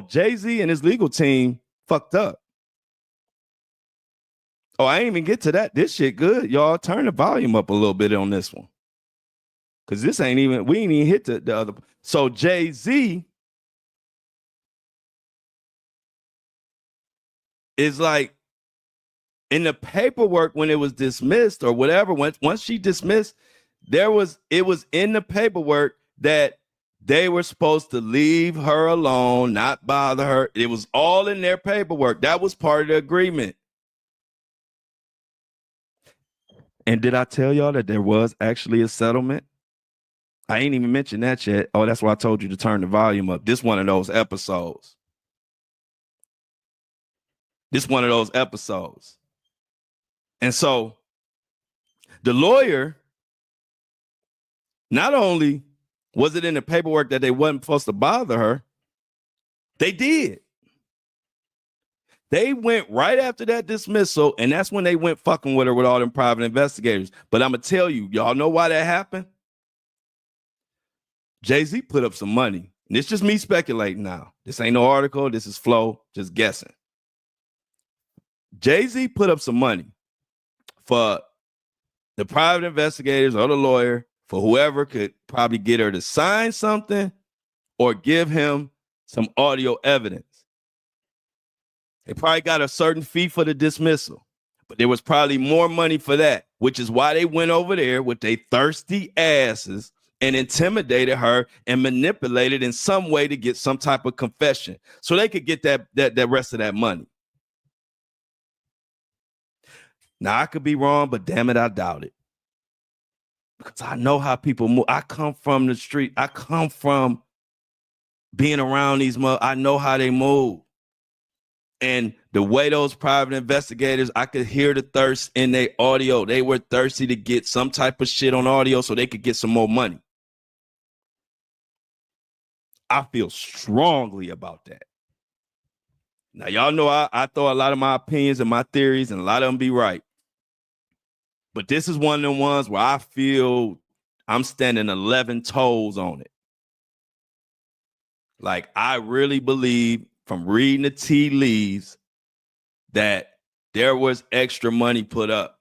Jay-Z and his legal team fucked up. I ain't even get to that. This shit good. Y'all turn the volume up a little bit on this one. Because we ain't even hit the other. So Jay-Z is like, in the paperwork when it was dismissed or whatever, once she dismissed, it was in the paperwork that they were supposed to leave her alone, not bother her. It was all in their paperwork. That was part of the agreement. And did I tell y'all that there was actually a settlement? I ain't even mentioned that yet. Oh, that's why I told you to turn the volume up. This one of those episodes. And so the lawyer, not only was it in the paperwork that they wasn't supposed to bother her, they did. They went right after that dismissal, and that's when they went fucking with her with all them private investigators. But I'm going to tell you, y'all know why that happened? Jay-Z put up some money. And it's just me speculating now. This ain't no article. This is Flo just guessing. Jay-Z put up some money for the private investigators or the lawyer, for whoever could probably get her to sign something or give him some audio evidence. They probably got a certain fee for the dismissal, but there was probably more money for that, which is why they went over there with their thirsty asses and intimidated her and manipulated in some way to get some type of confession so they could get that rest of that money. Now, I could be wrong, but damn it, I doubt it. Because I know how people move. I come from the street. I come from being around these I know how they move. And the way those private investigators, I could hear the thirst in their audio. They were thirsty to get some type of shit on audio so they could get some more money. I feel strongly about that. Now, y'all know I throw a lot of my opinions and my theories, and a lot of them be right. But this is one of the ones where I feel I'm standing 11 toes on it. Like, I really believe from reading the tea leaves that there was extra money put up.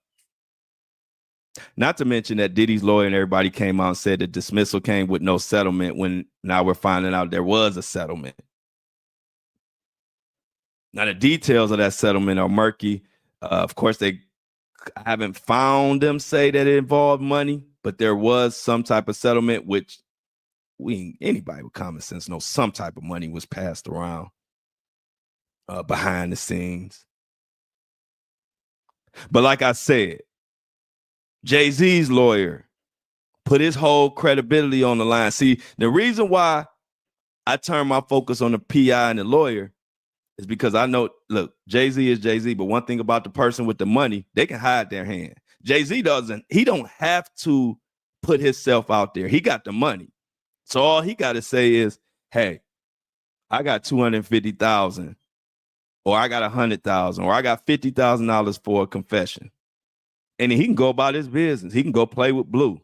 Not to mention that Diddy's lawyer and everybody came out and said the dismissal came with no settlement, when now we're finding out there was a settlement. Now, the details of that settlement are murky. Of course, I haven't found them say that it involved money, but there was some type of settlement, which anybody with common sense knows some type of money was passed around behind the scenes. But like I said, Jay-Z's lawyer put his whole credibility on the line. See, the reason why I turn my focus on the PI and the lawyer is because I know, look, Jay-Z is Jay-Z, but one thing about the person with the money, they can hide their hand. Jay-Z he don't have to put himself out there. He got the money. So all he got to say is, hey, I got $250,000, or I got $100,000, or I got $50,000 for a confession. And he can go about his business. He can go play with Blue.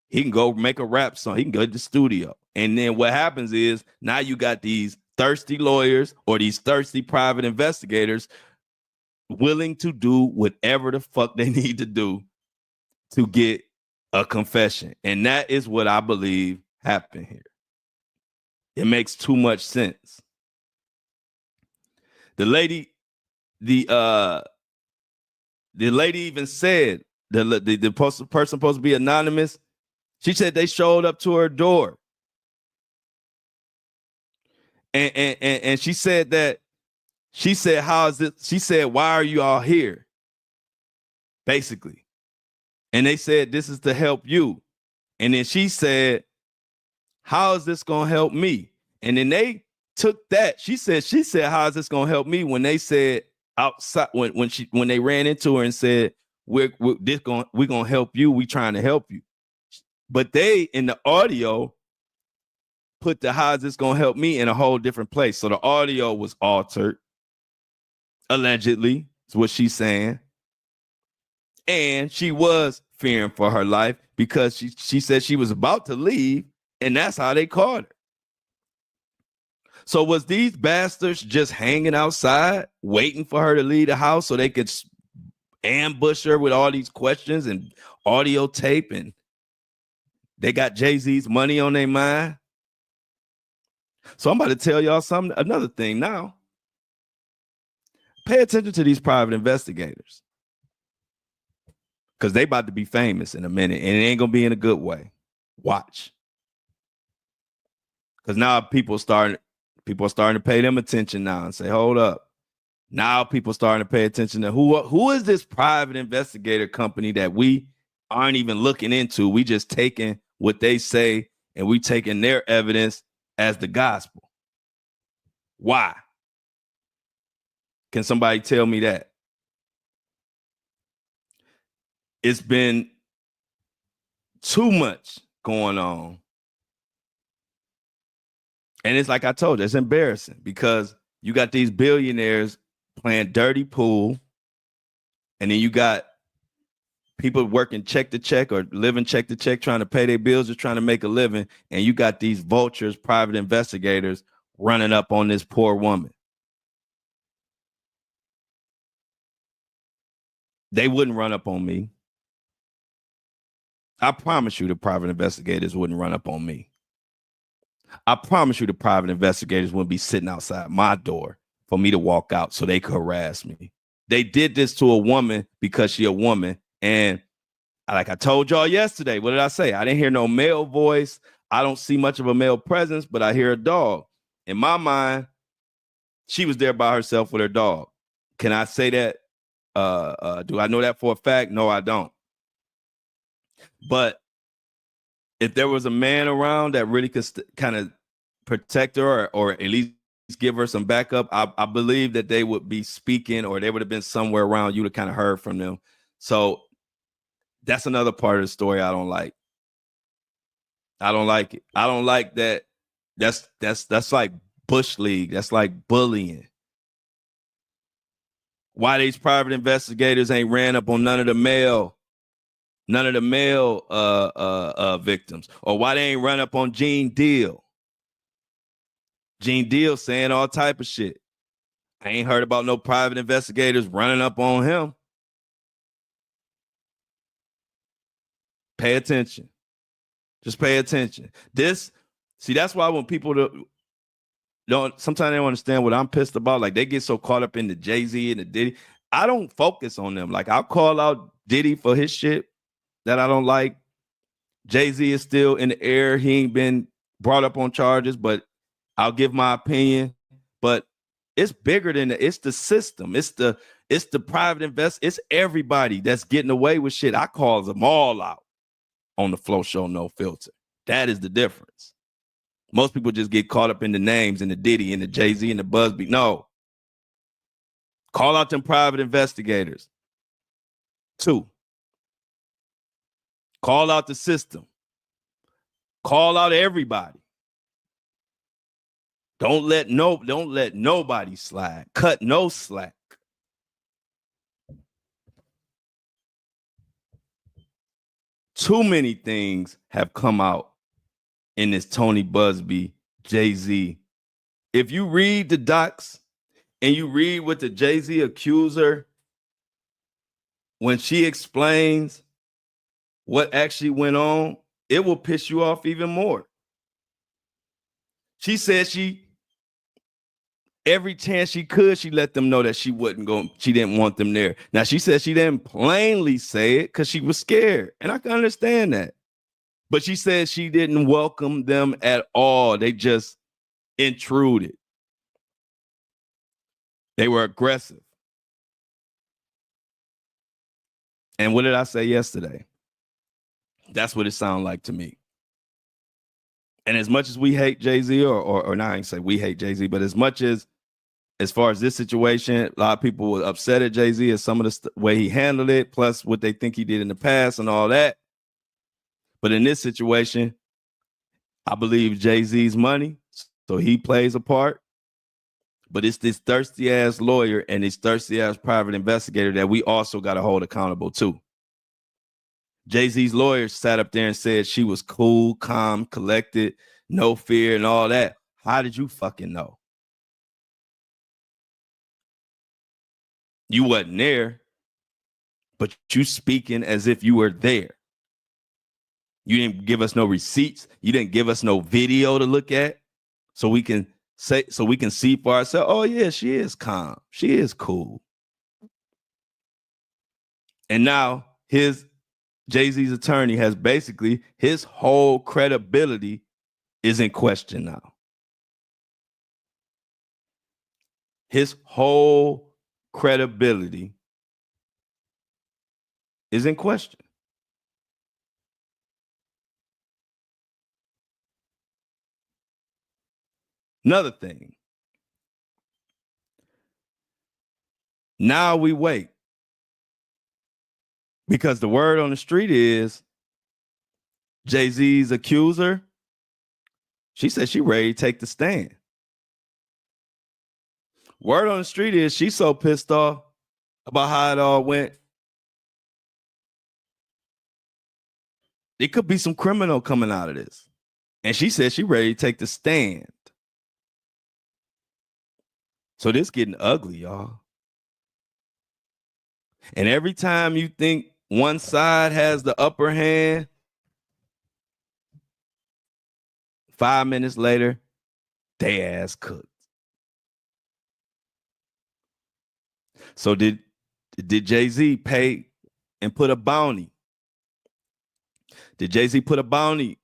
He can go make a rap song. He can go to the studio. And then what happens is now you got these thirsty lawyers or these thirsty private investigators willing to do whatever the fuck they need to do to get a confession. And that is what I believe happened here. It makes too much sense. The lady even said, the person supposed to be anonymous, she said they showed up to her door. And she said how is it? She said, why are you all here? Basically. And they said, this is to help you. And then she said, how is this going to help me? And then they took that. She said, how is this going to help me? When they said outside, when they ran into her and said, we're going to help you. We trying to help you. But they, in the audio, put the how is this going to help me in a whole different place. So the audio was altered, allegedly, is what she's saying. And she was fearing for her life because she said she was about to leave, and that's how they caught her. So was these bastards just hanging outside, waiting for her to leave the house so they could ambush her with all these questions and audio tape, and they got Jay-Z's money on their mind? So I'm about to tell y'all another thing now. Pay attention to these private investigators, because they about to be famous in a minute, and it ain't gonna be in a good way. Watch. Because now people are starting to pay them attention now and say, hold up. Now people starting to pay attention to who is this private investigator company that we aren't even looking into. We just taking what they say and we taking their evidence as the gospel. Why? Can somebody tell me that? It's been too much going on. And it's like I told you, it's embarrassing because you got these billionaires playing dirty pool, and then you got people working check to check or living check to check, trying to pay their bills or trying to make a living, and you got these vultures, private investigators running up on this poor woman. They wouldn't run up on me. I promise you the private investigators wouldn't run up on me. I promise you the private investigators wouldn't be sitting outside my door for me to walk out so they could harass me. They did this to a woman because she a woman. And like I told y'all yesterday, what did I say? I didn't hear no male voice. I don't see much of a male presence, but I hear a dog. In my mind, she was there by herself with her dog. Can I say that? Do I know that for a fact? No, I don't. But if there was a man around that really could kind of protect her or at least give her some backup, I believe that they would be speaking or they would have been somewhere around you to kind of heard from them. So that's another part of the story I don't like. I don't like it. I don't like that. That's like Bush League. That's like bullying. Why these private investigators ain't ran up on none of the male victims, or why they ain't run up on Gene Deal. Gene Deal saying all type of shit. I ain't heard about no private investigators running up on him. Pay attention. Just pay attention. That's why when people don't sometimes they don't understand what I'm pissed about. Like they get so caught up in the Jay-Z and the Diddy. I don't focus on them. Like I'll call out Diddy for his shit that I don't like. Jay-Z is still in the air. He ain't been brought up on charges, but I'll give my opinion. But it's bigger than that. It's the system. It's the private invest. It's everybody that's getting away with shit. I call them all out on the Flo Show No Filter. That is the difference. Most people just get caught up in the names and the Diddy and the Jay-Z and the Busby. No. Call out them private investigators. 2. Call out the system. Call out everybody. Don't let nobody slide. Cut no slack. Too many things have come out in this Tony Busby, Jay-Z. If you read the docs and you read what the Jay-Z accuser, when she explains what actually went on, it will piss you off even more. She said every chance she could, she let them know that she didn't want them there. Now, she said she didn't plainly say it because she was scared. And I can understand that. But she said she didn't welcome them at all. They just intruded. They were aggressive. And what did I say yesterday? That's what it sounded like to me. And as much as we hate Jay-Z, or not, I ain't say we hate Jay-Z, but as far as this situation, a lot of people were upset at Jay-Z at some of the way he handled it, plus what they think he did in the past and all that. But in this situation, I believe Jay-Z's money, so he plays a part. But it's this thirsty ass lawyer and this thirsty ass private investigator that we also got to hold accountable too. Jay-Z's lawyer sat up there and said she was cool, calm, collected, no fear and all that. How did you fucking know? You wasn't there, but you speaking as if you were there. You didn't give us no receipts. You didn't give us no video to look at so we can see for ourselves. Oh yeah, she is calm. She is cool. And now Jay-Z's attorney has basically his whole credibility is in question now. His whole credibility is in question. Another thing. Now we wait. Because the word on the street is Jay-Z's accuser. She said she ready to take the stand. Word on the street is she's so pissed off about how it all went. It could be some criminal coming out of this. And she said she ready to take the stand. So this getting ugly, y'all. And every time you think one side has the upper hand, 5 minutes later, they ass cooked. So did Jay-Z pay and put a bounty? Did Jay-Z put a bounty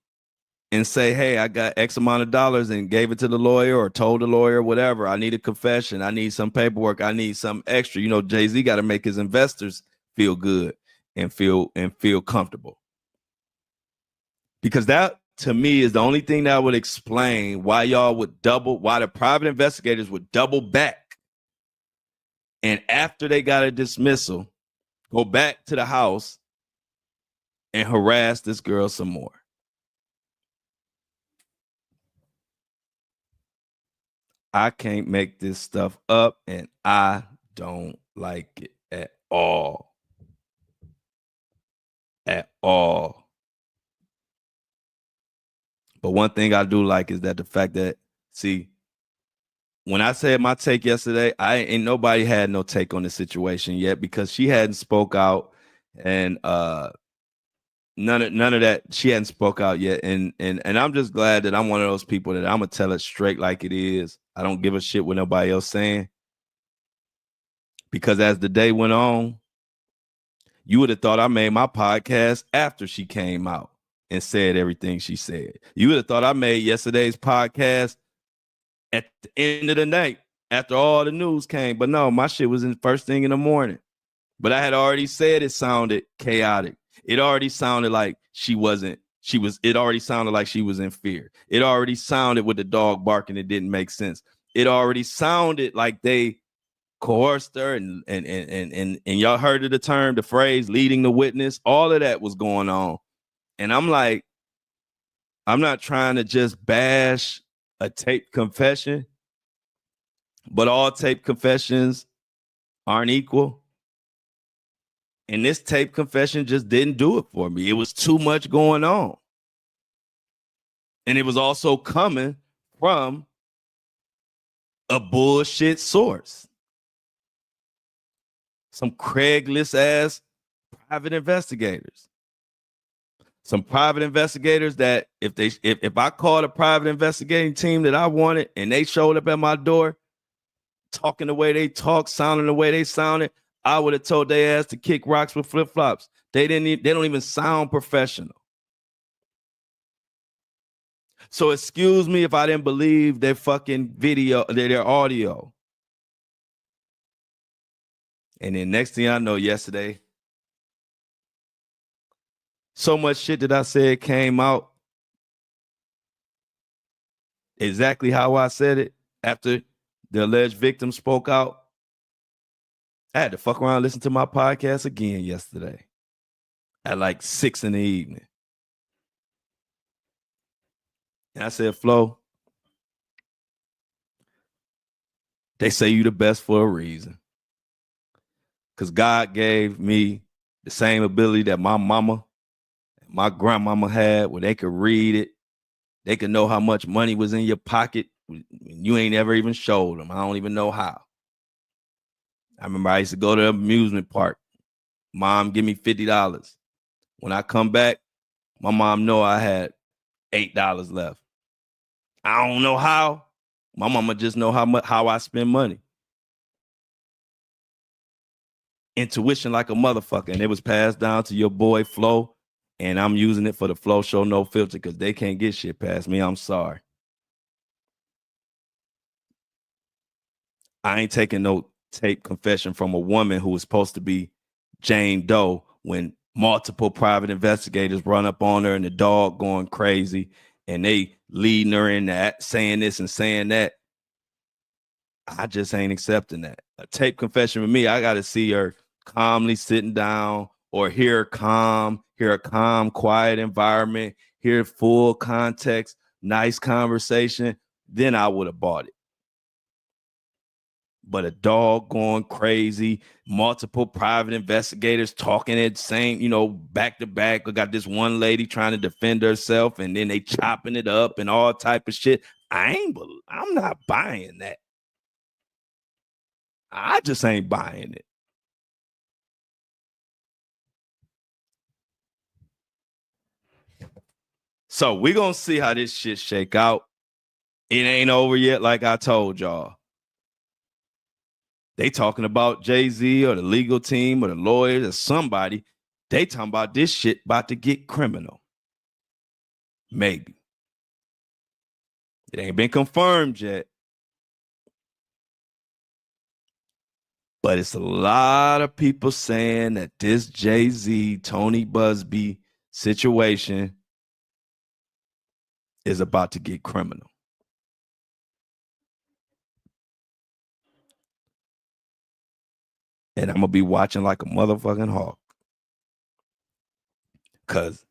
and say, hey, I got X amount of dollars and gave it to the lawyer or told the lawyer, whatever. I need a confession. I need some paperwork. I need some extra. You know, Jay-Z got to make his investors feel good and feel comfortable. Because that, to me, is the only thing that would explain why why the private investigators would double back. And after they got a dismissal, go back to the house and harass this girl some more. I can't make this stuff up, and I don't like it at all. At all. But one thing I do like is that the fact that, see, when I said my take yesterday, ain't nobody had no take on the situation yet because she hadn't spoke out, and none of that, she hadn't spoke out yet. And I'm just glad that I'm one of those people that I'm gonna tell it straight like it is. I don't give a shit what nobody else saying. Because as the day went on, you would have thought I made my podcast after she came out and said everything she said. You would have thought I made yesterday's podcast at the end of the night after all the news came. But no, my shit was in first thing in the morning. But I had already said it sounded chaotic. It already sounded like it already sounded like she was in fear. It already sounded with the dog barking, it didn't make sense. It already sounded like they coerced her and y'all heard of the phrase leading the witness. All of that was going on. And I'm like, I'm not trying to just bash a taped confession, but all taped confessions aren't equal. And this tape confession just didn't do it for me. It was too much going on. And it was also coming from a bullshit source. Some Craigslist ass private investigators. Some private investigators that if I called a private investigating team that I wanted and they showed up at my door, talking the way they talk, sounding the way they sounded, I would have told their ass to kick rocks with flip-flops. They don't even sound professional. So excuse me if I didn't believe their fucking video, their audio. And then next thing I know, yesterday, so much shit that I said came out exactly how I said it after the alleged victim spoke out. I had to fuck around and listen to my podcast again yesterday at like 6 p.m. And I said, Flo, they say you the best for a reason. Because God gave me the same ability that my mama and my grandmama had, where they could read it. They could know how much money was in your pocket. You ain't ever even showed them. I don't even know how. I remember I used to go to the amusement park. Mom, give me $50. When I come back, my mom know I had $8 left. I don't know how. My mama just know how I spend money. Intuition like a motherfucker. And it was passed down to your boy Flo. And I'm using it for the Flo Show No Filter because they can't get shit past me. I'm sorry. I ain't taking no tape confession from a woman who was supposed to be Jane Doe when multiple private investigators run up on her and the dog going crazy and they leading her in that, saying this and saying that. I just ain't accepting that. A tape confession with me, I got to see her calmly sitting down or hear a calm, quiet environment, hear full context, nice conversation. Then I would have bought it. But a dog going crazy, multiple private investigators talking at the same, back to back. We got this one lady trying to defend herself and then they chopping it up and all type of shit. I'm not buying that. I just ain't buying it. So we're going to see how this shit shake out. It ain't over yet, like I told y'all. They talking about Jay-Z or the legal team or the lawyers or somebody. They talking about this shit about to get criminal. Maybe. It ain't been confirmed yet. But it's a lot of people saying that this Jay-Z, Tony Busby situation is about to get criminal. And I'm going to be watching like a motherfucking hawk. Because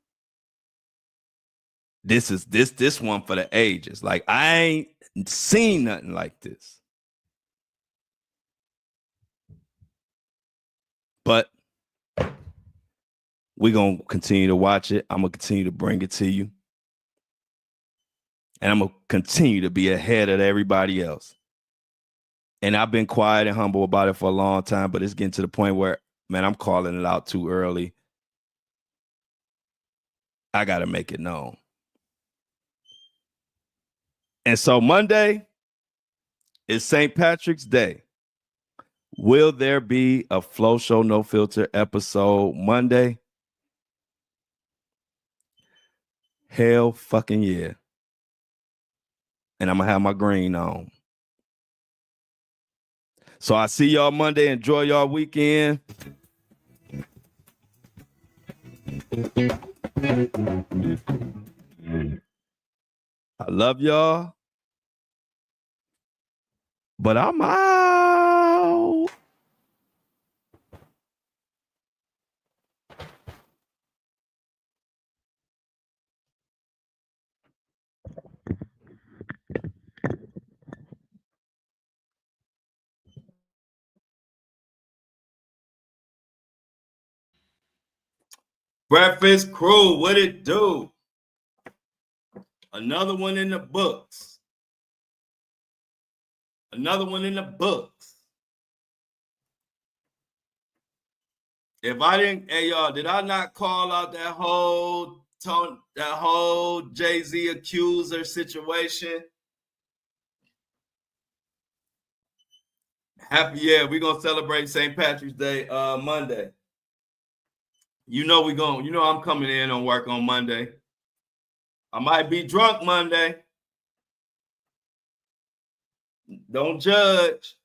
this is this one for the ages. Like, I ain't seen nothing like this. But we're going to continue to watch it. I'm going to continue to bring it to you. And I'm going to continue to be ahead of everybody else. And I've been quiet and humble about it for a long time, but it's getting to the point where, man, I'm calling it out too early. I got to make it known. And so Monday is St. Patrick's Day. Will there be a Flo Show No Filter episode Monday? Hell fucking yeah. And I'm going to have my green on. So I see y'all Monday. Enjoy y'all weekend. I love y'all. But I'm out. Breakfast Crew, what it do? Another one in the books. Another one in the books. If I didn't, hey y'all, did I not call out that whole Jay-Z accuser situation? Happy, yeah, we're gonna celebrate St. Patrick's Day Monday. I'm coming in on work on Monday. I might be drunk Monday. Don't judge.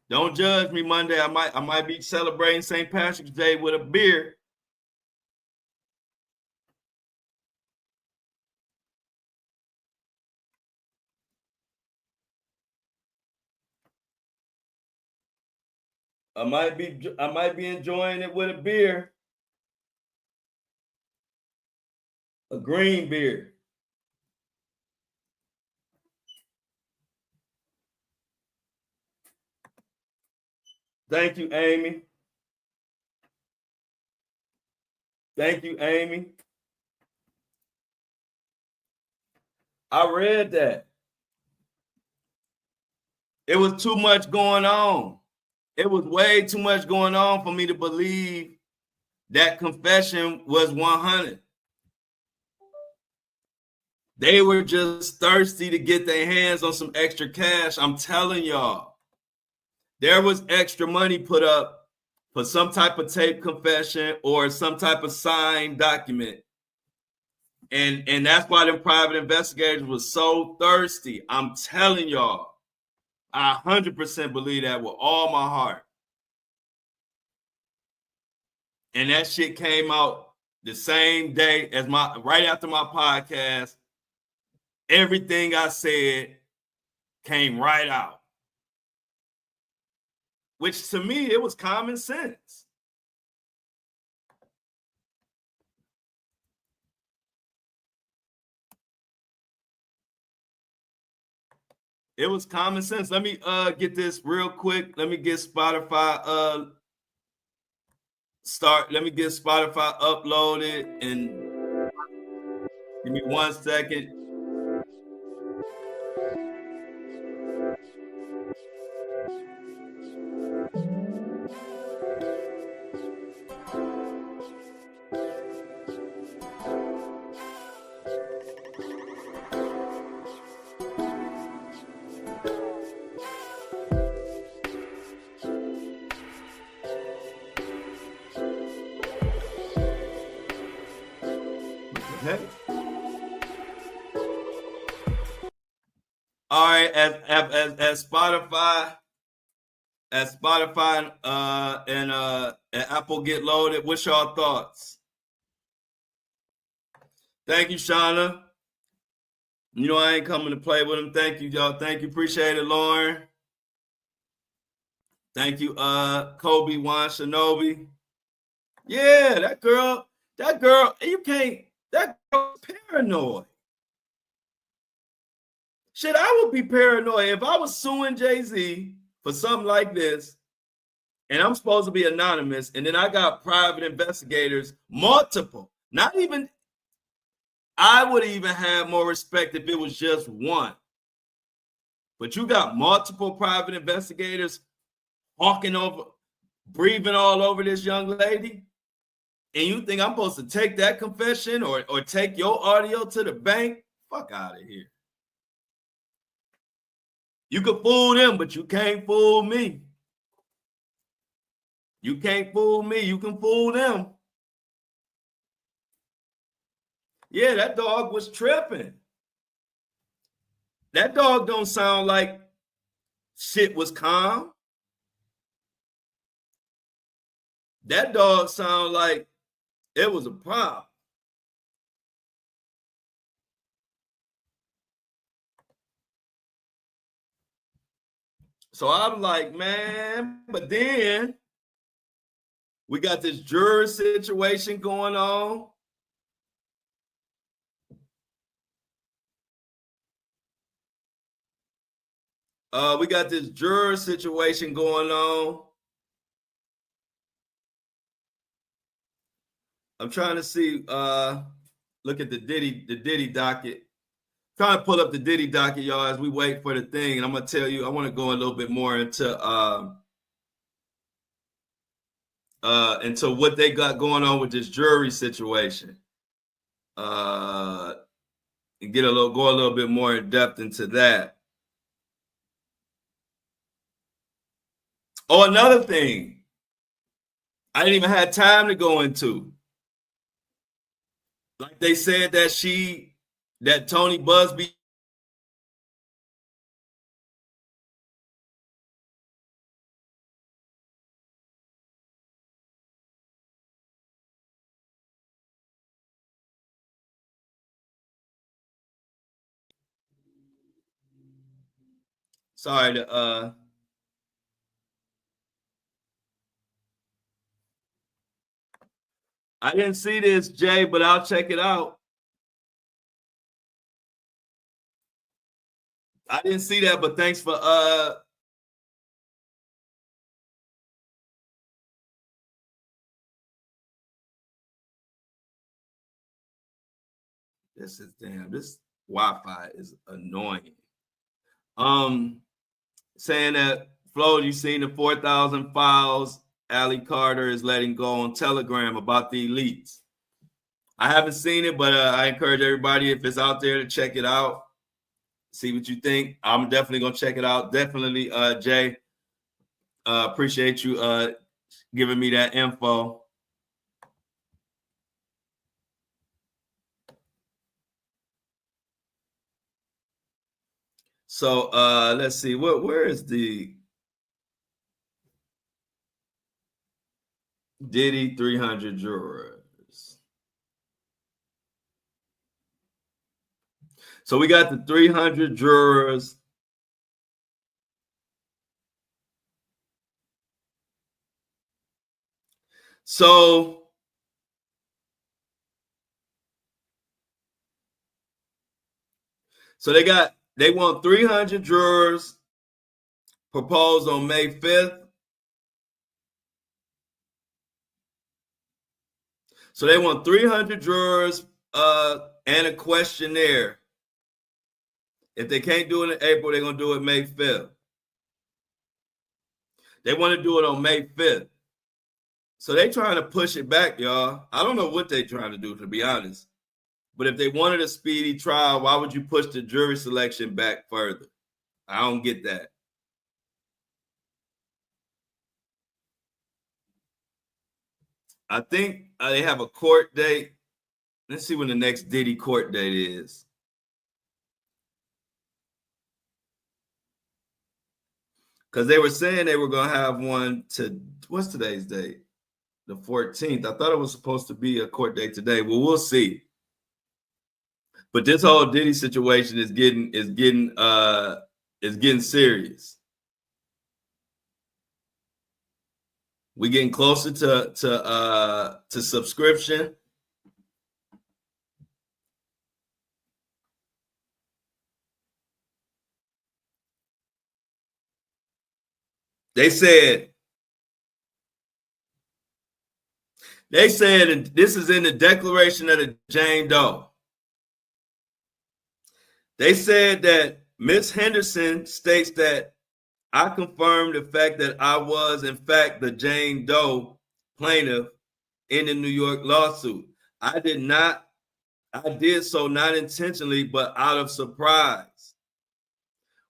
Don't judge me Monday. I might be celebrating St. Patrick's Day with a beer. I might be enjoying it with a beer. A green beer. Thank you, Amy. Thank you, Amy. I read that. It was too much going on. It was way too much going on for me to believe that confession was 100. They were just thirsty to get their hands on some extra cash. I'm telling y'all. There was extra money put up for some type of tape confession or some type of signed document. And that's why them private investigators was so thirsty. I'm telling y'all. I 100% believe that with all my heart. And that shit came out the same day as right after my podcast. Everything I said came right out. Which to me, it was common sense. It was common sense. Let me get this real quick. Let me get Spotify let me get Spotify uploaded and give me 1 second. Okay. All right, as Spotify and Apple get loaded, what's y'all thoughts? Thank you, Shauna. You know I ain't coming to play with them. Thank you, y'all. Thank you. Appreciate it, Lauren. Thank you, Kobe Wan Shinobi. Yeah, that girl, you can't, that girl's paranoid. Shit, I would be paranoid if I was suing Jay-Z for something like this, and I'm supposed to be anonymous, and then I got private investigators, multiple, not even, I would even have more respect if it was just one. But you got multiple private investigators hawking over, breathing all over this young lady, and you think I'm supposed to take that confession or take your audio to the bank? Fuck out of here. You can fool them, but you can't fool me. You can't fool me. You can fool them. Yeah, that dog was tripping. That dog don't sound like shit was calm. That dog sound like it was a problem. So I'm like, man, but then we got this jury situation going on. We got this juror situation going on. I'm trying to see, look at the Diddy docket. Trying to pull up the Diddy docket, y'all, as we wait for the thing. And I'm going to tell you, I want to go a little bit more into what they got going on with this jury situation. And go a little bit more in depth into that. Oh, another thing I didn't even have time to go into. Like they said that Tony Busby. Sorry to I didn't see this, Jay, but I'll check it out. I didn't see that, but thanks for this Wi-Fi is annoying. Saying that Flo, you seen the 4,000 files Ali Carter is letting go on Telegram about the elites. I haven't seen it, but I encourage everybody, if it's out there, to check it out. See what you think. I'm definitely gonna check it out. Definitely, Jay. Appreciate you giving me that info. So let's see. Where is the Diddy 300 jurors? So we got the 300 jurors. So they want 300 jurors proposed on May 5th. So they want 300 jurors and a questionnaire. If they can't do it in April, they're going to do it May 5th. They want to do it on May 5th. So they trying to push it back, y'all. I don't know what they're trying to do, to be honest. But if they wanted a speedy trial, why would you push the jury selection back further? I don't get that. I think they have a court date. Let's see when the next Diddy court date is. Because they were saying they were going to have one to, what's today's date? The 14th. I thought it was supposed to be a court date today. Well, we'll see. But this whole Diddy situation is getting serious. We're getting closer to subscription. They said, and this is in the declaration of the Jane Doe. They said that Ms. Henderson states that I confirmed the fact that I was, in fact, the Jane Doe plaintiff in the New York lawsuit. I did so not intentionally, but out of surprise.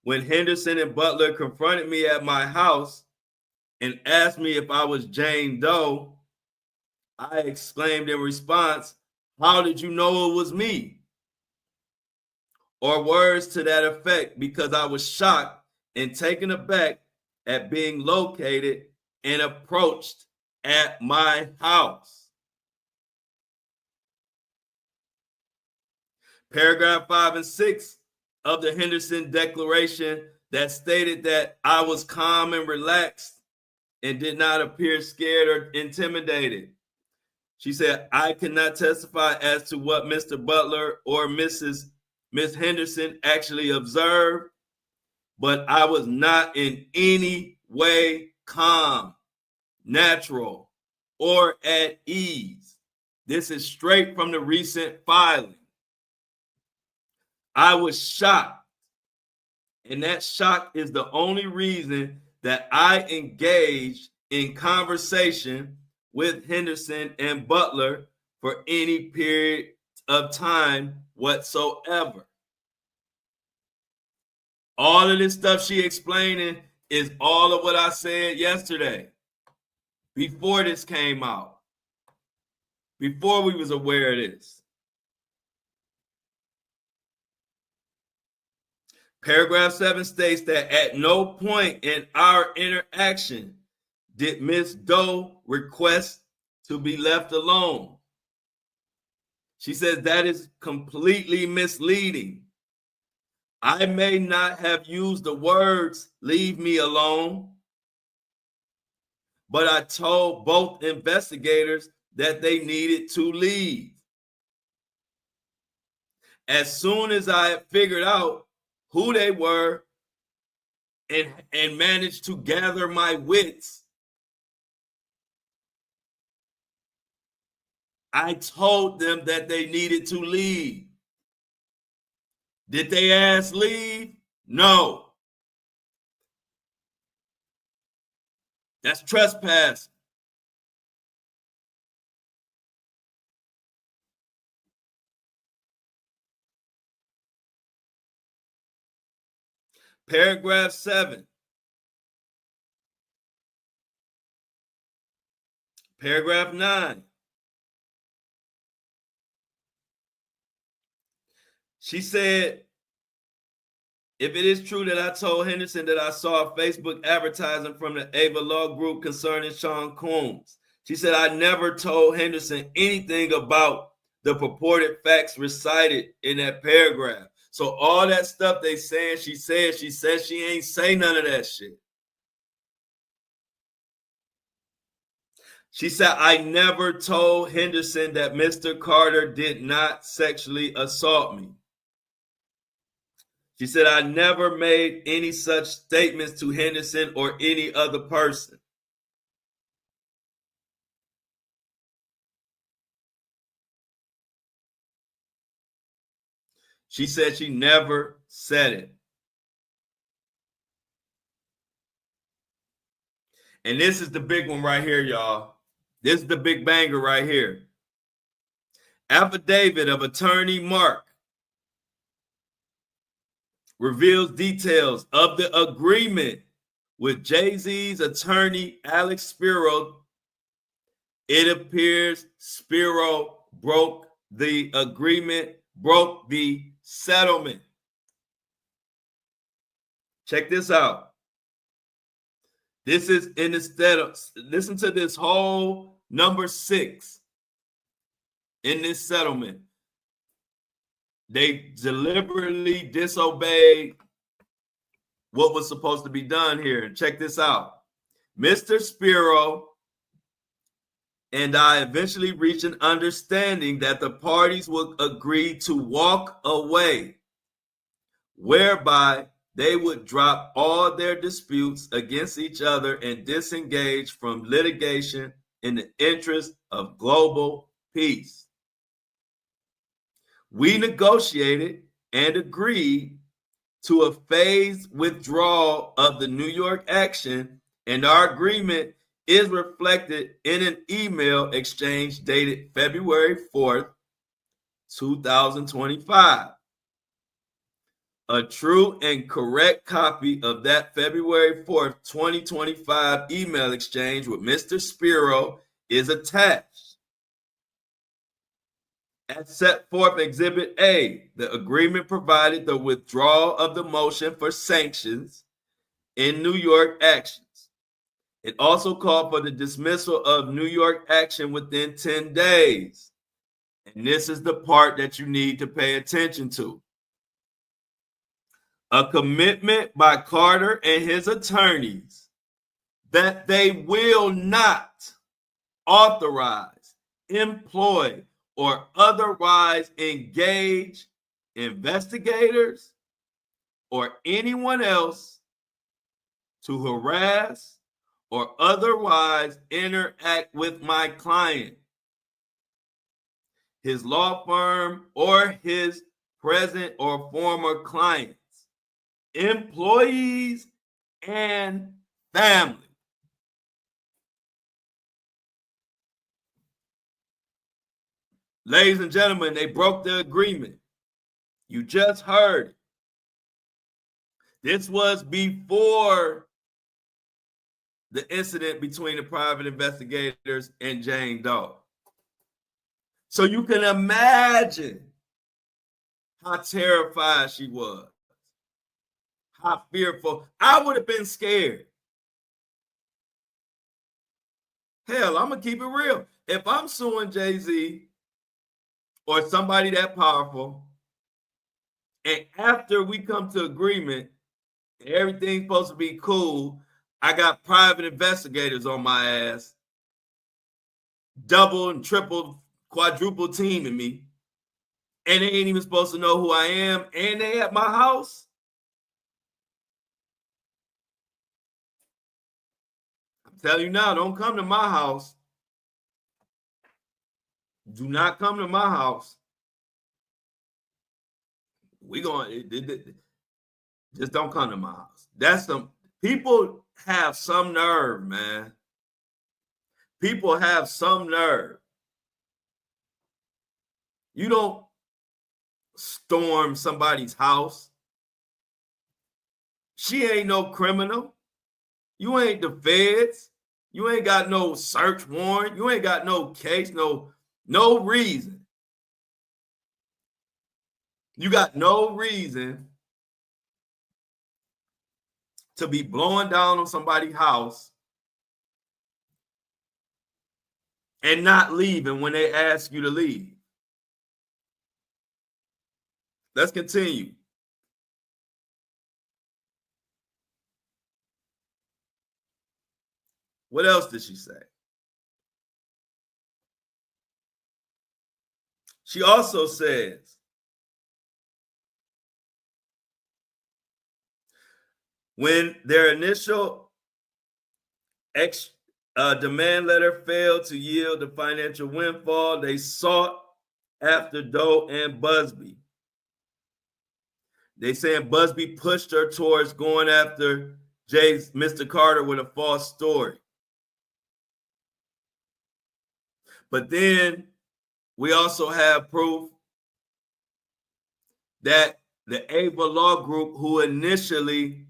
When Henderson and Butler confronted me at my house and asked me if I was Jane Doe, I exclaimed in response, "How did you know it was me?" Or words to that effect, because I was shocked and taken aback at being located and approached at my house. Paragraph 5 and 6 of the Henderson Declaration that stated that I was calm and relaxed and did not appear scared or intimidated. She said, I cannot testify as to what Mr. Butler or Miss Henderson actually observed, but I was not in any way calm, natural, or at ease. This is straight from the recent filing. I was shocked, and that shock is the only reason that I engaged in conversation with Henderson and Butler for any period of time whatsoever. All of this stuff she explaining is all of what I said yesterday, before this came out, before we was aware of this. Paragraph 7 states that at no point in our interaction did Ms. Doe request to be left alone. She says that is completely misleading. I may not have used the words "leave me alone," but I told both investigators that they needed to leave. As soon as I had figured out who they were and managed to gather my wits, I told them that they needed to leave. Did they ask leave? No. That's trespassing. Paragraph 7. Paragraph 9. She said, If it is true that I told Henderson that I saw a Facebook advertising from the Ava Law Group concerning Sean Combs, she said, I never told Henderson anything about the purported facts recited in that paragraph. So all that stuff they saying she said she ain't say none of that shit. She said, I never told Henderson that Mr. Carter did not sexually assault me. She said, I never made any such statements to Henderson or any other person. She said she never said it. And this is the big one right here, y'all. This is the big banger right here. Affidavit of Attorney Mark reveals details of the agreement with Jay-Z's attorney, Alex Spiro. It appears Spiro broke the agreement, broke the settlement. Check this out. This is instead of, listen to this whole number 6 in this settlement. They deliberately disobeyed what was supposed to be done here. Check this out. Mr. Spiro and I eventually reached an understanding that the parties would agree to walk away, whereby they would drop all their disputes against each other and disengage from litigation in the interest of global peace. We negotiated and agreed to a phased withdrawal of the New York action, and our agreement is reflected in an email exchange dated February 4th, 2025. A true and correct copy of that February 4th, 2025 email exchange with Mr. Spiro is attached. As set forth Exhibit A, the agreement provided the withdrawal of the motion for sanctions in New York actions. It also called for the dismissal of New York action within 10 days. And this is the part that you need to pay attention to. A commitment by Carter and his attorneys that they will not authorize, employ, or otherwise engage investigators or anyone else to harass or otherwise interact with my client, his law firm, or his present or former clients, employees, and family. Ladies and gentlemen, they broke the agreement. You just heard it. This was before the incident between the private investigators and Jane Doe. So you can imagine how terrified she was, how fearful. I would have been scared. Hell, I'm going to keep it real. If I'm suing Jay-Z or somebody that powerful, and after we come to agreement, everything's supposed to be cool, I got private investigators on my ass, double and triple, quadruple teaming me, and they ain't even supposed to know who I am, and they at my house. I'm telling you now, don't come to my house. Do not come to my house. We going just don't come to my house. That's some people have some nerve, man. People have some nerve. You don't storm somebody's house. She ain't no criminal. You ain't the feds. You ain't got no search warrant. You ain't got no case, no reason. You got no reason to be blowing down on somebody's house and not leaving when they ask you to leave? Let's continue. What else did she say? She also says, when their initial demand letter failed to yield the financial windfall, they sought after Doe and Busby. They saying Busby pushed her towards going after Mr. Carter with a false story. But then we also have proof that the Ava Law Group, who initially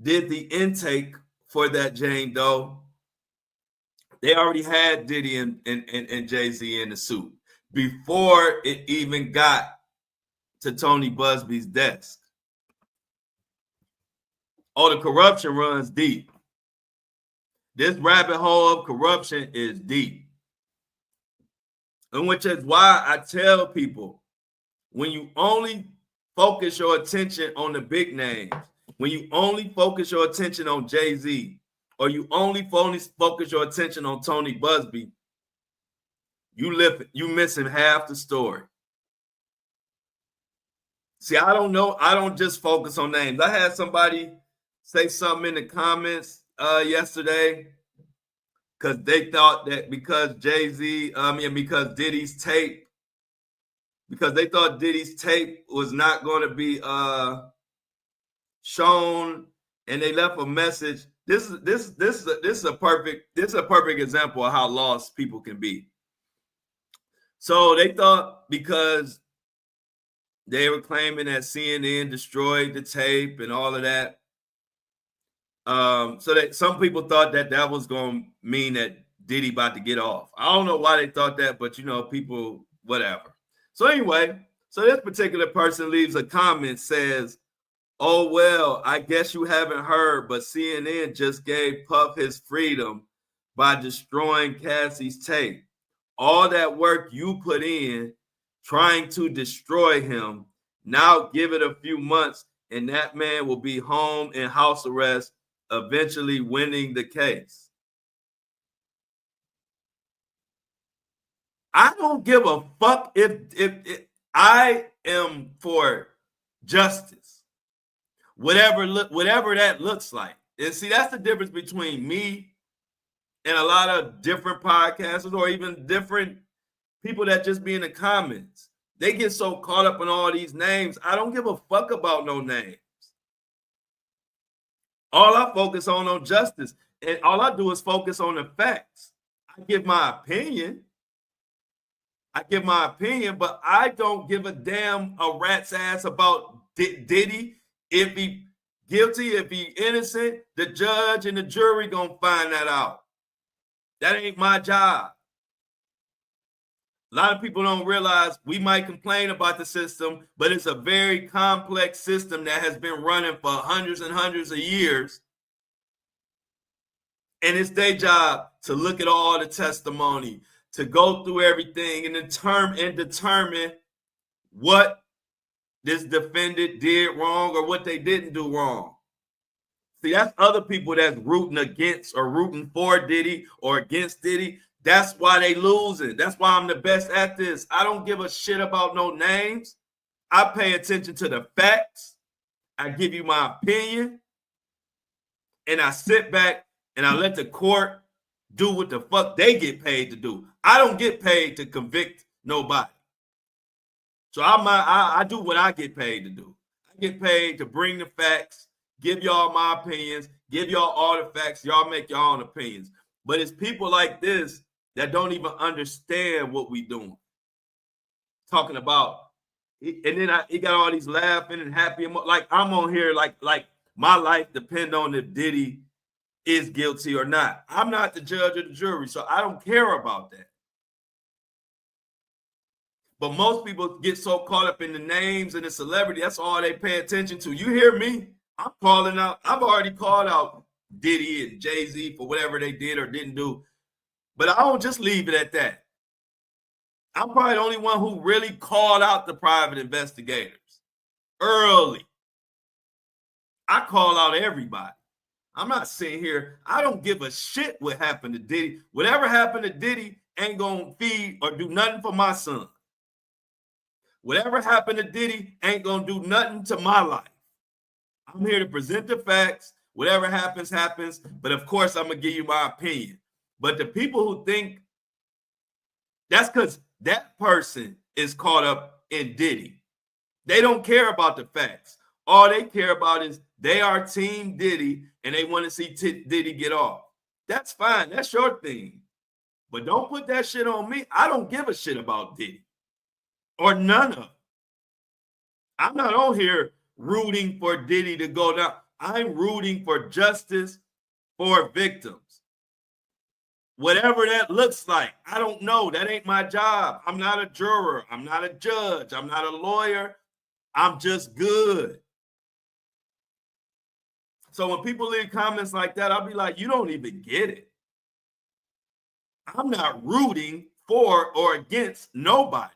did the intake for that Jane Doe, they already had Diddy and Jay-Z in the suit before it even got to Tony Busby's desk. Oh, the corruption runs deep. This rabbit hole of corruption is deep. And which is why I tell people, when you only focus your attention on the big names, when you only focus your attention on Jay-Z, or you only focus your attention on Tony Busby, you missing half the story. See, I don't know. I don't just focus on names. I had somebody say something in the comments yesterday because they thought that because because Diddy's tape, because they thought Diddy's tape was not going to be shown, and they left a message. This is a perfect example of how lost people can be. So they thought because they were claiming that CNN destroyed the tape and all of that. So that some people thought that was going to mean that Diddy about to get off. I don't know why they thought that, but people, whatever. So anyway, so this particular person leaves a comment, says, "Oh, well, I guess you haven't heard, but CNN just gave Puff his freedom by destroying Cassie's tape. All that work you put in trying to destroy him, now give it a few months and that man will be home in house arrest, eventually winning the case." I don't give a fuck if I am for justice, whatever that looks like. And see, that's the difference between me and a lot of different podcasters, or even different people that just be in the comments. They get so caught up in all these names. I don't give a fuck about no names. All I focus on justice, and all I do is focus on the facts. I give my opinion, but I don't give a damn a rat's ass about Diddy. If he guilty, if he innocent, the judge and the jury gonna find that out. That ain't my job. A lot of people don't realize we might complain about the system, but it's a very complex system that has been running for hundreds and hundreds of years. And it's their job to look at all the testimony, to go through everything and determine what this defendant did wrong or what they didn't do wrong. See, that's other people that's rooting against or rooting for Diddy or against Diddy. That's why they losing. That's why I'm the best at this. I don't give a shit about no names. I pay attention to the facts. I give you my opinion. And I sit back and I let the court do what the fuck they get paid to do. I don't get paid to convict nobody. So I do what I get paid to do. I get paid to bring the facts, give y'all my opinions, give y'all all the facts. Y'all make your own opinions. But it's people like this that don't even understand what we doing. Talking about, and then he got all these laughing and happy. Like I'm on here like my life depend on if Diddy is guilty or not. I'm not the judge or the jury, so I don't care about that. But most people get so caught up in the names and the celebrity. That's all they pay attention to. You hear me? I'm calling out. I've already called out Diddy and Jay-Z for whatever they did or didn't do. But I don't just leave it at that. I'm probably the only one who really called out the private investigators early. I call out everybody. I'm not sitting here. I don't give a shit what happened to Diddy. Whatever happened to Diddy ain't going to feed or do nothing for my son. Whatever happened to Diddy ain't going to do nothing to my life. I'm here to present the facts. Whatever happens, happens. But of course, I'm going to give you my opinion. But the people who think that's because that person is caught up in Diddy. They don't care about the facts. All they care about is they are Team Diddy and they want to see Diddy get off. That's fine. That's your thing. But don't put that shit on me. I don't give a shit about Diddy or none of it. I'm not on here rooting for Diddy to go down. I'm rooting for justice for victims. Whatever that looks like, I don't know. That ain't my job. I'm not a juror. I'm not a judge. I'm not a lawyer. I'm just good. So when people leave comments like that, I'll be like, you don't even get it. I'm not rooting for or against nobody.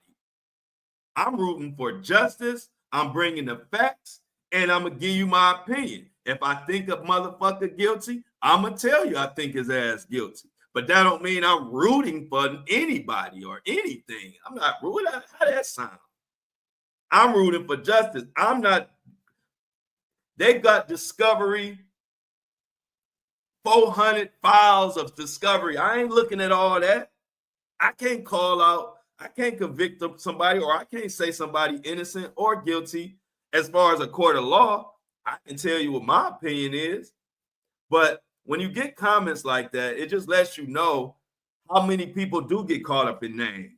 I'm rooting for justice. I'm bringing the facts, and I'm going to give you my opinion. If I think a motherfucker guilty, I'm going to tell you I think his ass guilty. But that don't mean I'm rooting for anybody or anything. I'm not rooting. How that sound? I'm rooting for justice. I'm not. They got Discovery, 400 files of Discovery. I ain't looking at all that. I can't call out. I can't convict somebody, or I can't say somebody innocent or guilty as far as a court of law. I can tell you what my opinion is. But when you get comments like that, it just lets you know how many people do get caught up in names.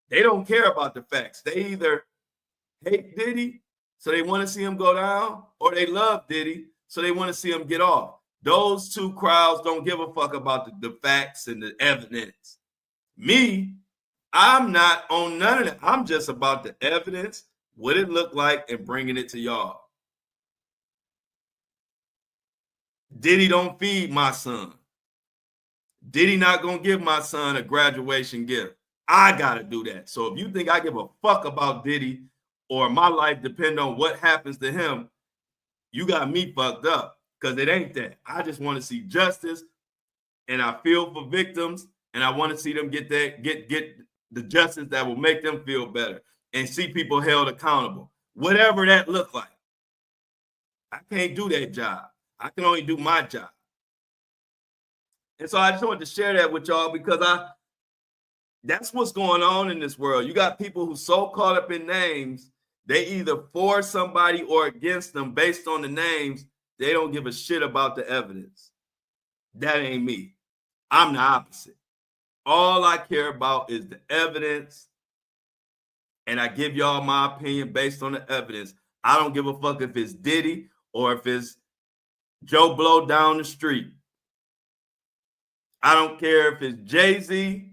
They don't care about the facts. They either hate Diddy, so they want to see him go down, or they love Diddy, so they want to see him get off. Those two crowds don't give a fuck about the facts and the evidence. Me, I'm not on none of that. I'm just about the evidence, what it looked like, and bringing it to y'all. Diddy don't feed my son. Diddy not going to give my son a graduation gift. I got to do that. So if you think I give a fuck about Diddy or my life depend on what happens to him, you got me fucked up, because it ain't that. I just want to see justice, and I feel for victims, and I want to see them get the justice that will make them feel better and see people held accountable, whatever that look like. I can't do that job. I can only do my job. And so I just wanted to share that with y'all, because that's what's going on in this world. You got people who so caught up in names, they either for somebody or against them based on the names. They don't give a shit about the evidence. That ain't me. I'm the opposite. All I care about is the evidence, and I give y'all my opinion based on the evidence. I don't give a fuck if it's Diddy or if it's Joe Blow down the street. I don't care if it's Jay-Z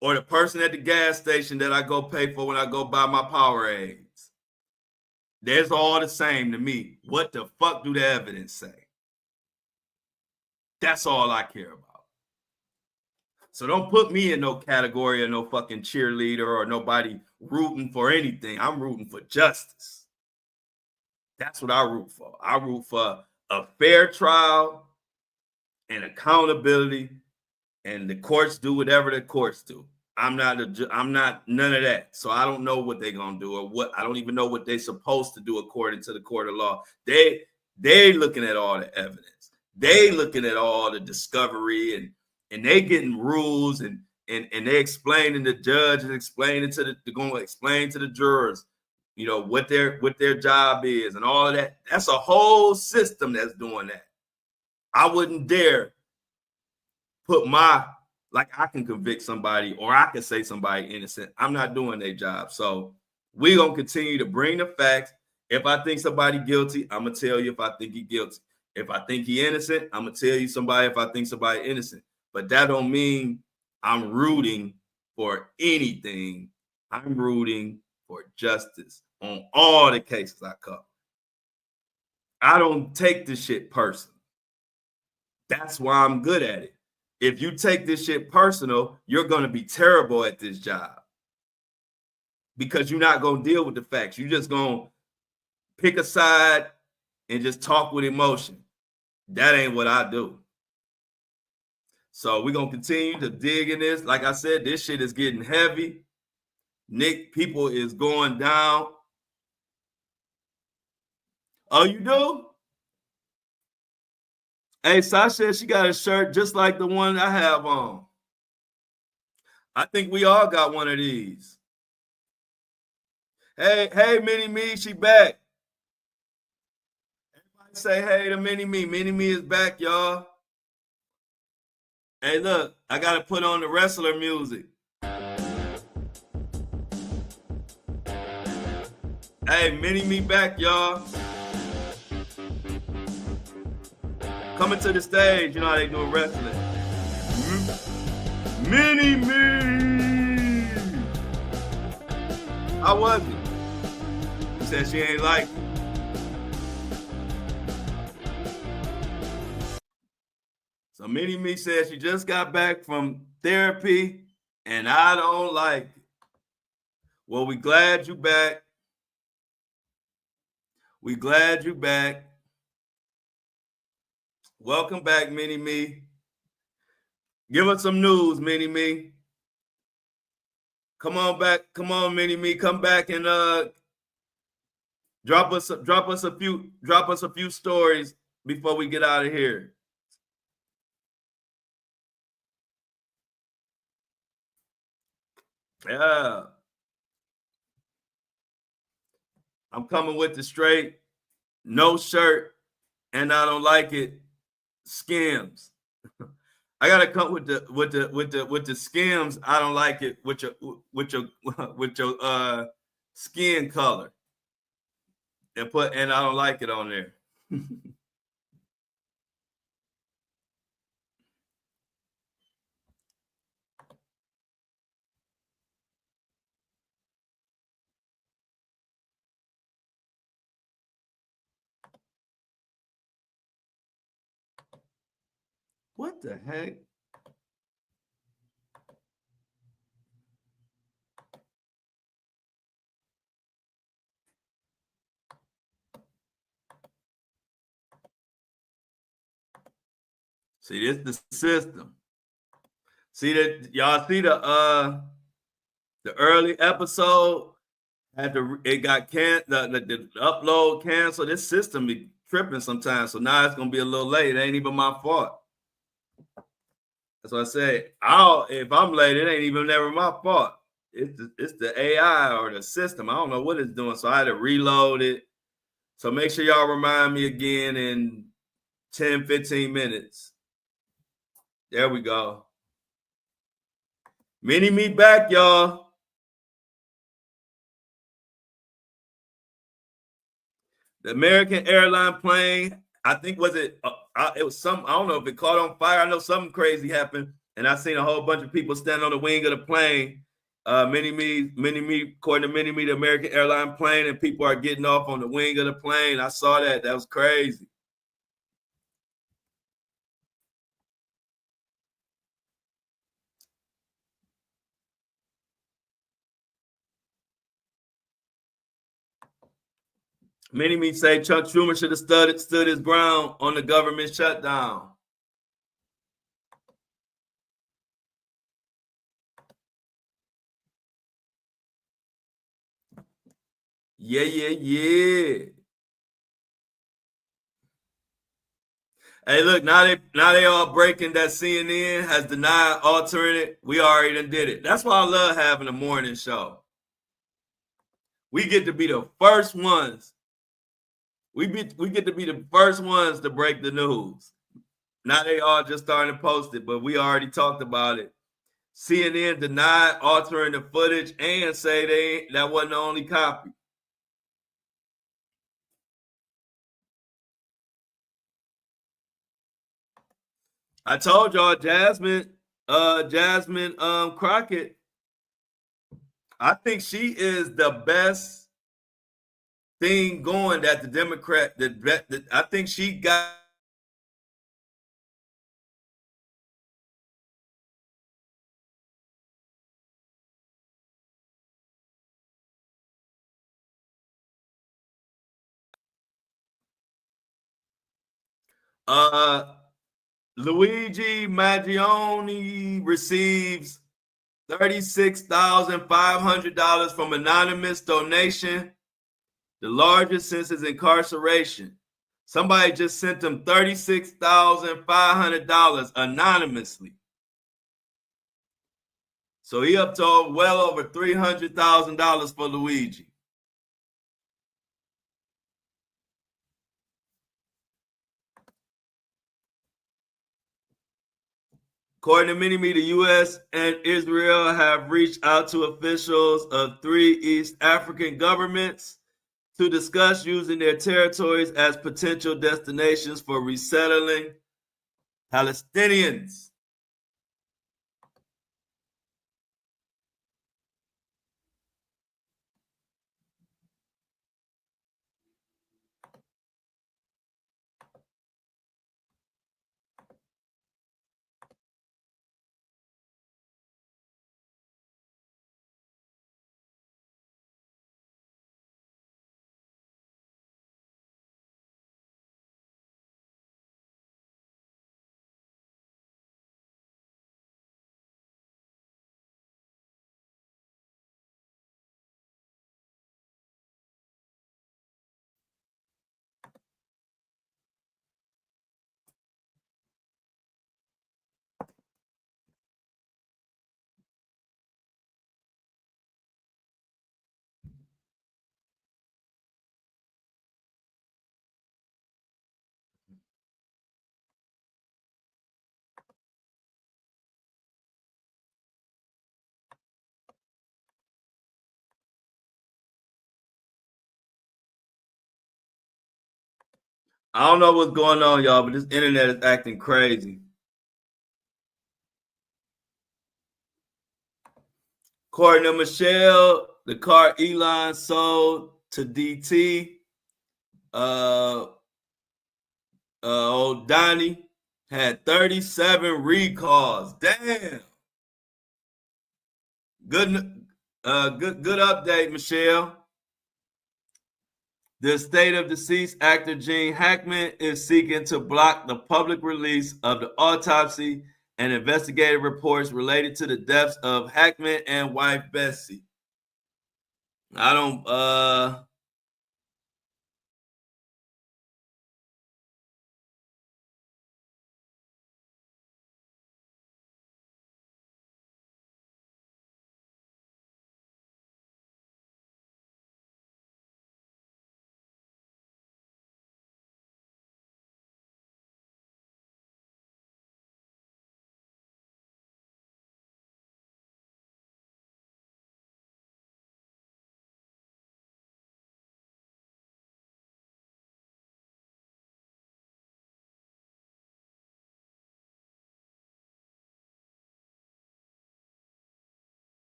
or the person at the gas station that I go pay for when I go buy my Powerades. There's all the same to me. What the fuck do the evidence say? That's all I care about. So don't put me in no category of no fucking cheerleader or nobody rooting for anything. I'm rooting for justice. That's what I root for. I root for a fair trial and accountability, and the courts do whatever the courts do. I'm not none of that. So I don't know what they're gonna do, or what. I don't even know what they're supposed to do according to the court of law. They looking at all the evidence. They looking at all the discovery, and they getting rules, and they explaining, the judge is explaining they're going to explain to the jurors, you know, what their job is and all of that. That's a whole system that's doing that. I wouldn't dare put like I can convict somebody or I can say somebody innocent. I'm not doing their job. So we're going to continue to bring the facts. If I think somebody guilty, I'm going to tell you if I think he guilty. If I think he innocent, I'm going to tell you somebody if I think somebody innocent. But that don't mean I'm rooting for anything. I'm rooting for justice on all the cases I cover. I don't take this shit personal. That's why I'm good at it. If you take this shit personal, you're going to be terrible at this job because you're not going to deal with the facts. You're just going to pick a side and just talk with emotion. That ain't what I do. So we're going to continue to dig in this. Like I said, this shit is getting heavy. Nick, people is going down. Oh, you do? Hey, Sasha, she got a shirt just like the one I have on. I think we all got one of these. Hey, Mini Me, she back. Everybody say hey to Mini Me. Mini Me is back, y'all. Hey, look, I got to put on the wrestler music. Hey, Mini Me back, y'all. Coming to the stage, you know how they do wrestling. Mini Me. How was it? She said she ain't like it. So Mini Me said she just got back from therapy and I don't like it. Well, we glad you back. We glad you back. Welcome back, Mini Me. Give us some news, Mini Me. Come on back. Come on, Mini Me. Come back and drop us a few stories before we get out of here. Yeah. I'm coming with the straight, no shirt, and I don't like it. Skims. I gotta come with the skims. I don't like it with your skin color. And I don't like it on there. What the heck? See, this the system. See that y'all see the early episode it got the upload canceled. This system be tripping sometimes, so now it's gonna be a little late. It ain't even my fault. That's what I say. If I'm late, it ain't even never my fault. It's the AI or the system. I don't know what it's doing, so I had to reload it. So make sure y'all remind me again in 10, 15 minutes. There we go. Mini Me back, y'all. The American airline plane, I think it was some, I don't know if it caught on fire. I know something crazy happened. And I seen a whole bunch of people standing on the wing of the plane. Mini Me, according to Mini Me, the American airline plane, and people are getting off on the wing of the plane. I saw that. That was crazy. Many me say Chuck Schumer should have stood his ground on the government shutdown. Yeah. Hey, look, now they all breaking that CNN has denied altering it. We already done did it. That's why I love having a morning show. We get to be the first ones. We get to be the first ones to break the news. Now they all just starting to post it, but we already talked about it. CNN denied altering the footage and say that wasn't the only copy. I told y'all Jasmine Crockett, I think she is the best thing going that the Democrat that I think she got. Uh, Luigi Maggioni receives $36,500 from anonymous donation, the largest since his incarceration. Somebody just sent him $36,500 anonymously. So he up to well over $300,000 for Luigi. According to Mini-Me, the U.S. and Israel have reached out to officials of three East African governments to discuss using their territories as potential destinations for resettling Palestinians. I don't know what's going on, y'all, but this internet is acting crazy. According to Michelle, the car Elon sold to DT, uh, old Donnie, had 37 recalls. Damn. Good update, Michelle. The estate of deceased actor Gene Hackman is seeking to block the public release of the autopsy and investigative reports related to the deaths of Hackman and wife Bessie. I don't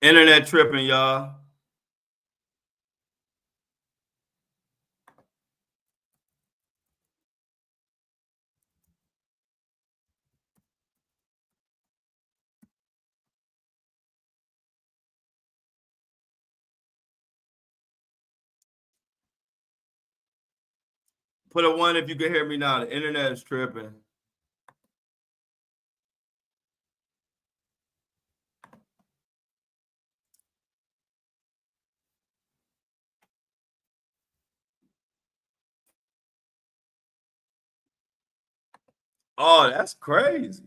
internet tripping, y'all. Put a 1 if you can hear me now. The internet is tripping. Oh, that's crazy.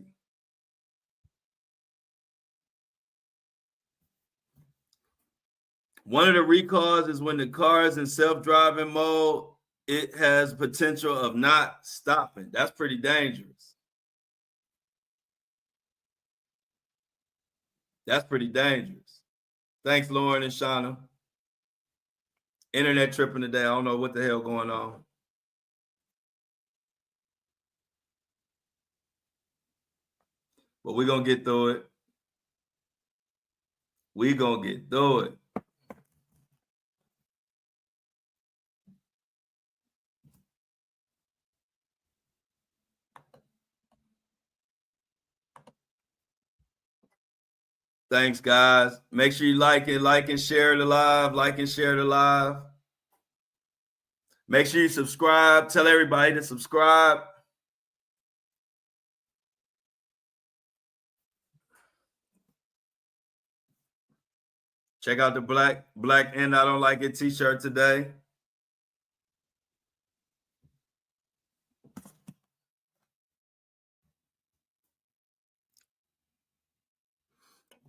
One of the recalls is when the car is in self-driving mode, it has potential of not stopping. That's pretty dangerous. That's pretty dangerous. Thanks, Lauren and Shauna. Internet tripping today. I don't know what the hell going on. But we're going to get through it. We're going to get through it. Thanks, guys. Make sure you like and share the live, Make sure you subscribe. Tell everybody to subscribe. Check out the black and I don't like it t-shirt today.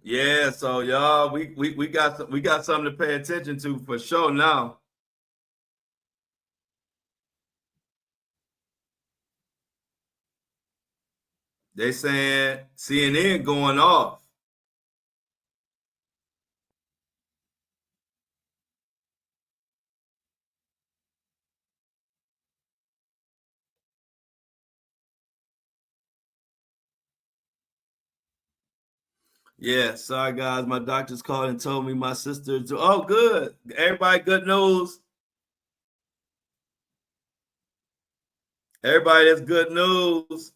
Yeah, so y'all, we got something to pay attention to for sure now. They saying CNN going off. Yeah, sorry guys, my doctor's called and told me my sister. Oh, good. Everybody, good news. Everybody, that's good news.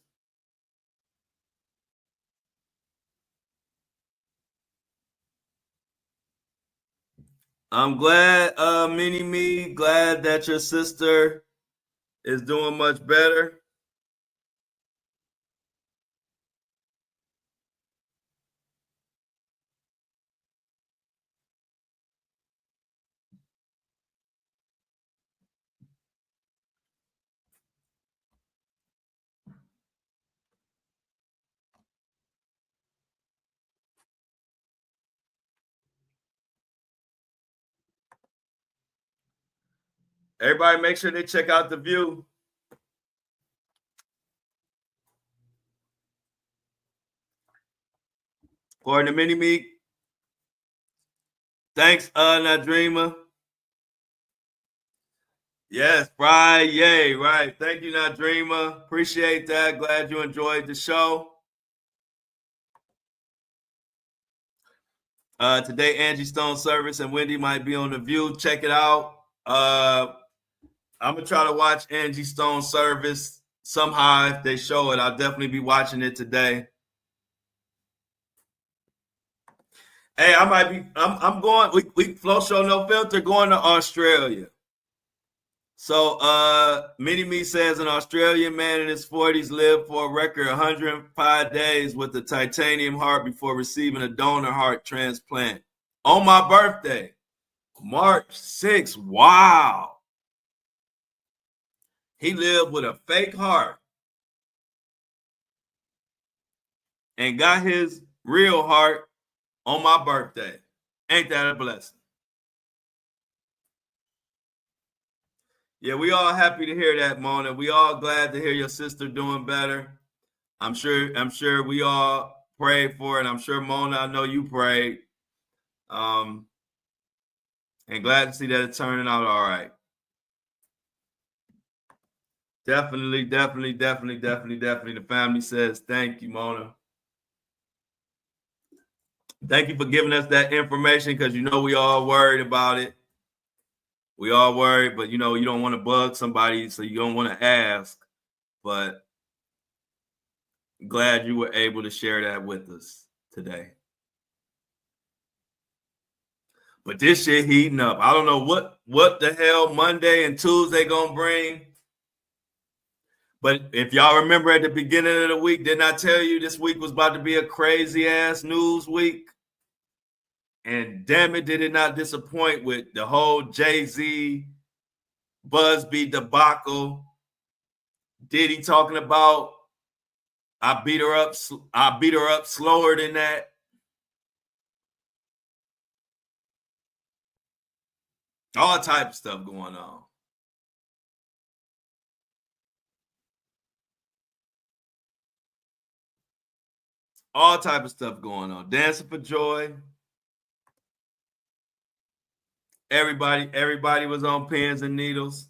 I'm glad, Mini Me, glad that your sister is doing much better. Everybody, make sure they check out The View. For the Mini Me. Thanks, Nadrima. Yes, Friday, right. Thank you, Nadrima. Appreciate that. Glad you enjoyed the show. Today, Angie Stone Service and Wendy might be on The View. Check it out. I'm going to try to watch Angie Stone Service somehow. If they show it, I'll definitely be watching it today. Hey, I'm going, we Flo Show No Filter going to Australia. So Mini Me says an Australian man in his 40s lived for a record 105 days with a titanium heart before receiving a donor heart transplant. On my birthday, March 6th. Wow. He lived with a fake heart and got his real heart on my birthday. Ain't that a blessing? Yeah, we all happy to hear that, Mona. We all glad to hear your sister doing better. I'm sure we all prayed for it. I'm sure, Mona, I know you prayed. And glad to see that it's turning out all right. Definitely. The family says thank you, Mona. Thank you for giving us that information because we all worried about it. We all worried, but you don't want to bug somebody, so you don't want to ask. But glad you were able to share that with us today. But this shit heating up. I don't know what the hell Monday and Tuesday gonna bring. But if y'all remember at the beginning of the week, didn't I tell you this week was about to be a crazy ass news week? And damn it, did it not disappoint with the whole Jay-Z Busby debacle. Diddy talking about I beat her up slower than that. All type of stuff going on. All type of stuff going on. Dancing for Joy. Everybody was on pins and needles.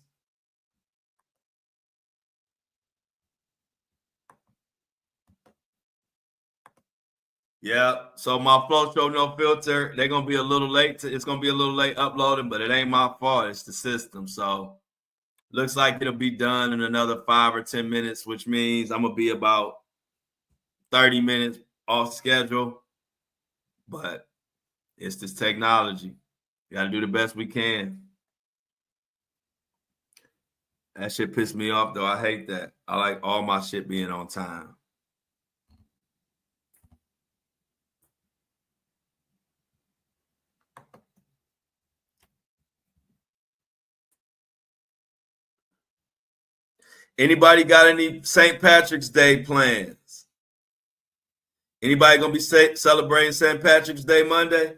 Yeah. So my Flo Show No Filter, they're gonna be a little late. It's gonna be a little late uploading, but it ain't my fault. It's the system. So looks like it'll be done in another 5 or 10 minutes, which means I'm gonna be about 30 minutes off schedule. But it's this technology. We gotta do the best we can. That shit pissed me off though. I hate that. I like all my shit being on time. Anybody got any St. Patrick's Day plans? Anybody gonna be celebrating St. Patrick's Day Monday?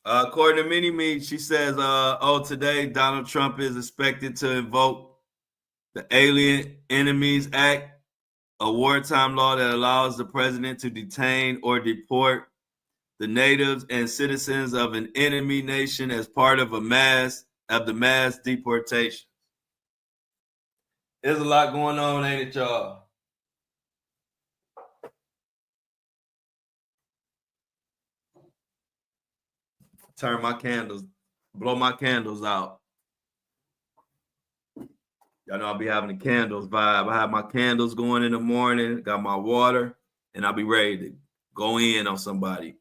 According to Mini Me, she says, today Donald Trump is expected to invoke the Alien Enemies Act, a wartime law that allows the president to detain or deport the natives and citizens of an enemy nation as part of the mass deportation. There's a lot going on, ain't it, y'all? Turn my candles, blow my candles out. Y'all know I'll be having the candles vibe. I have my candles going in the morning, got my water, and I'll be ready to go in on somebody.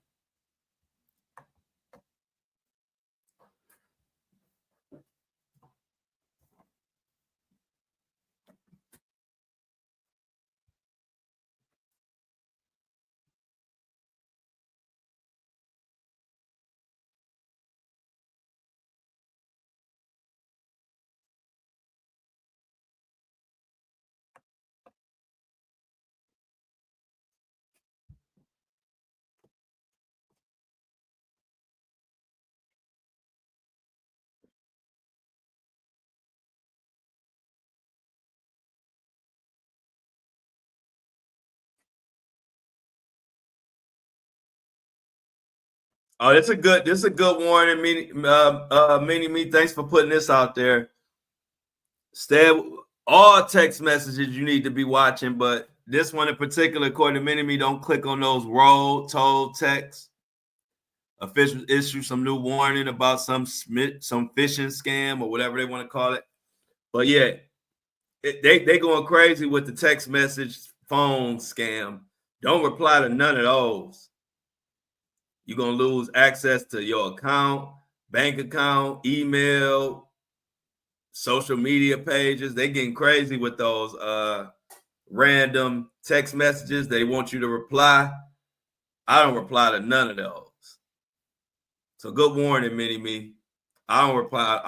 Oh, this is a good warning, Mini Me. Thanks for putting this out there. Stay all text messages you need to be watching, but this one in particular, according to Mini Me, don't click on those told texts. Officials issue some new warning about some phishing scam or whatever they want to call it. But yeah, they going crazy with the text message phone scam. Don't reply to none of those. You're going to lose access to your account, bank account, email, social media pages. They getting crazy with those random text messages. They want you to reply. I don't reply to none of those. So good warning, Mini Me. I don't reply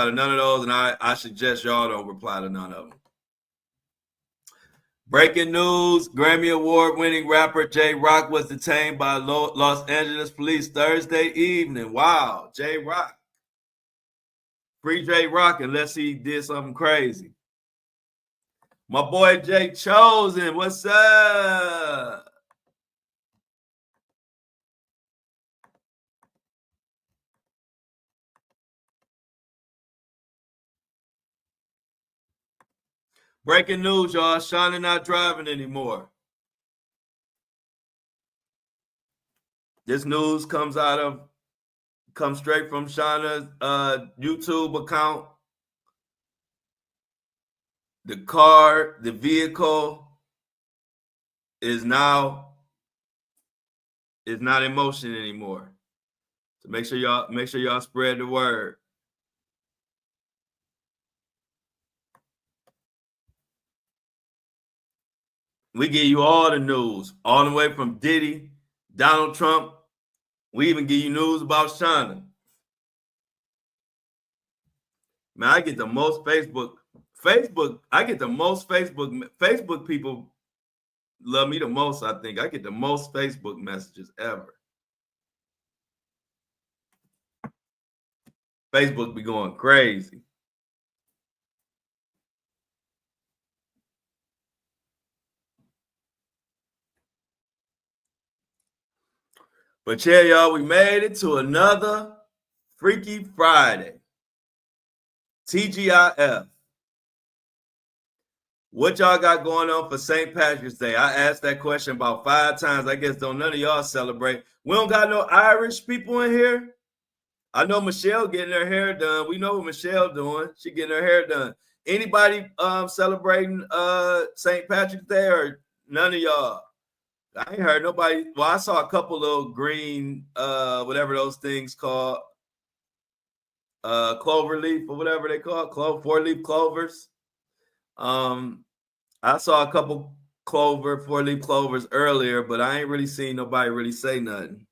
to none of those, and I suggest y'all don't reply to none of them. Breaking news, Grammy Award-winning rapper J Rock was detained by Los Angeles police Thursday evening. Wow, J Rock. Free J Rock unless he did something crazy. My boy Jay Chosen, what's up? Breaking news, y'all. Shauna not driving anymore. This news comes straight from Shauna's YouTube account. The vehicle is not in motion anymore. So make sure y'all spread the word. We give you all the news, all the way from Diddy, Donald Trump. We even give you news about China. Man, I get the most Facebook. I get the most Facebook people love me the most, I think. I get the most Facebook messages ever. Facebook be going crazy. But yeah, y'all, we made it to another Freaky Friday. TGIF. What y'all got going on for St. Patrick's Day? I asked that question about 5 times. I guess don't none of y'all celebrate. We don't got no Irish people in here. I know Michelle getting her hair done. We know what Michelle doing. She getting her hair done. Anybody celebrating St. Patrick's Day or none of y'all? I ain't heard nobody. Well, I saw a couple little green, whatever those things called, clover leaf or whatever they call it, 4-leaf clovers. I saw a couple 4-leaf clovers earlier, but I ain't really seen nobody really say nothing.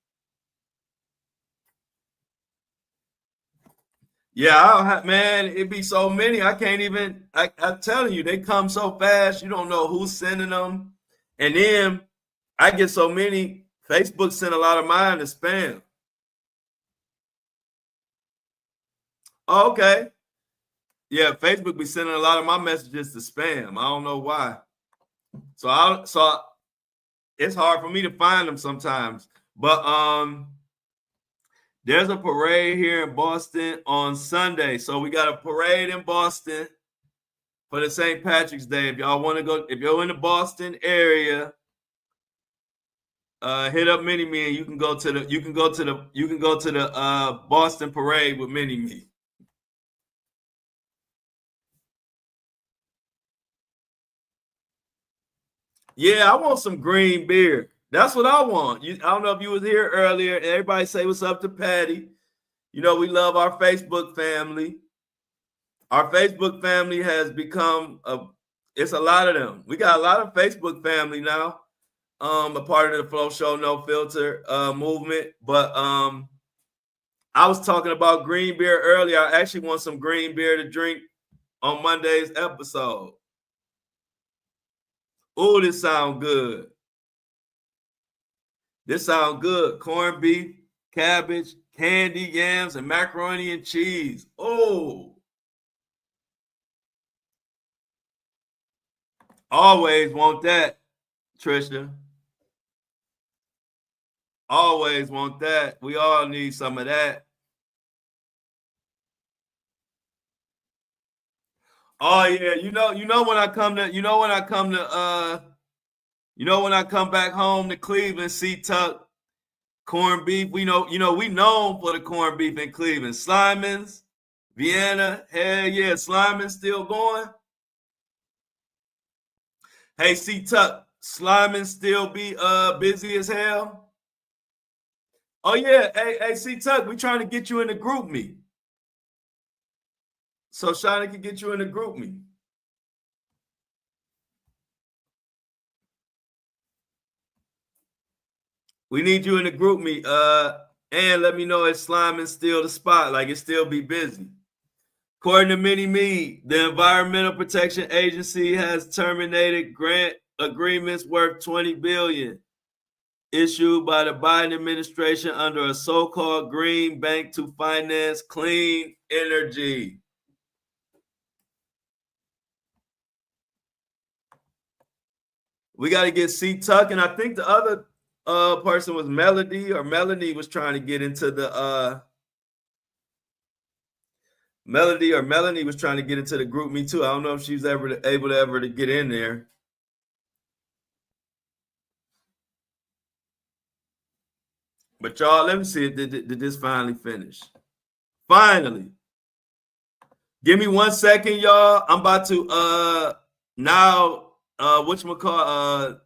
Yeah, man, it'd be so many. I can't even. I'm telling you, they come so fast. You don't know who's sending them, and then I get so many. Facebook sent a lot of mine to spam. Oh, okay. Yeah, Facebook be sending a lot of my messages to spam. I don't know why. So it's hard for me to find them sometimes. But there's a parade here in Boston on Sunday. So we got a parade in Boston for the St. Patrick's Day. If y'all want to go, if you're in the Boston area, hit up Mini Me and you can go to the Boston parade with Mini Me. Yeah, I want some green beer. That's what I want. I don't know if you was here earlier. Everybody say what's up to Patty. You know, we love our Facebook family. Our Facebook family has become it's a lot of them. We got a lot of Facebook family now. A part of the Flo Show No Filter movement. But I was talking about green beer earlier. I actually want some green beer to drink on Monday's episode. Oh, this sounds good. This sounds good. Corned beef, cabbage, candy yams, and macaroni and cheese. Oh. Always want that, Trisha. Always want that. We all need some of that. Oh yeah, you know when I come back home to Cleveland, see Tuck, corned beef. We known for the corned beef in Cleveland. Slimans, Vienna, hell yeah, Slimans still going. Hey, see Tuck, Slimans still be busy as hell. Oh yeah, hey, see Tuck, we trying to get you in the group me. So Shauna can get you in the group me. We need you in the group me. And let me know if Slimans still the spot, like it still be busy. According to Mini Me, the Environmental Protection Agency has terminated grant agreements worth $20 billion issued by the Biden administration under a so-called green bank to finance clean energy. We got to get C Tuck, and I think the other person was Melody, or Melanie was trying to get into the Melanie was trying to get into the group me too. I don't know if she's able to get in there. But y'all, let me see if did this finally finish. Finally. Give me 1 second, y'all. I'm about to now whatchamacallit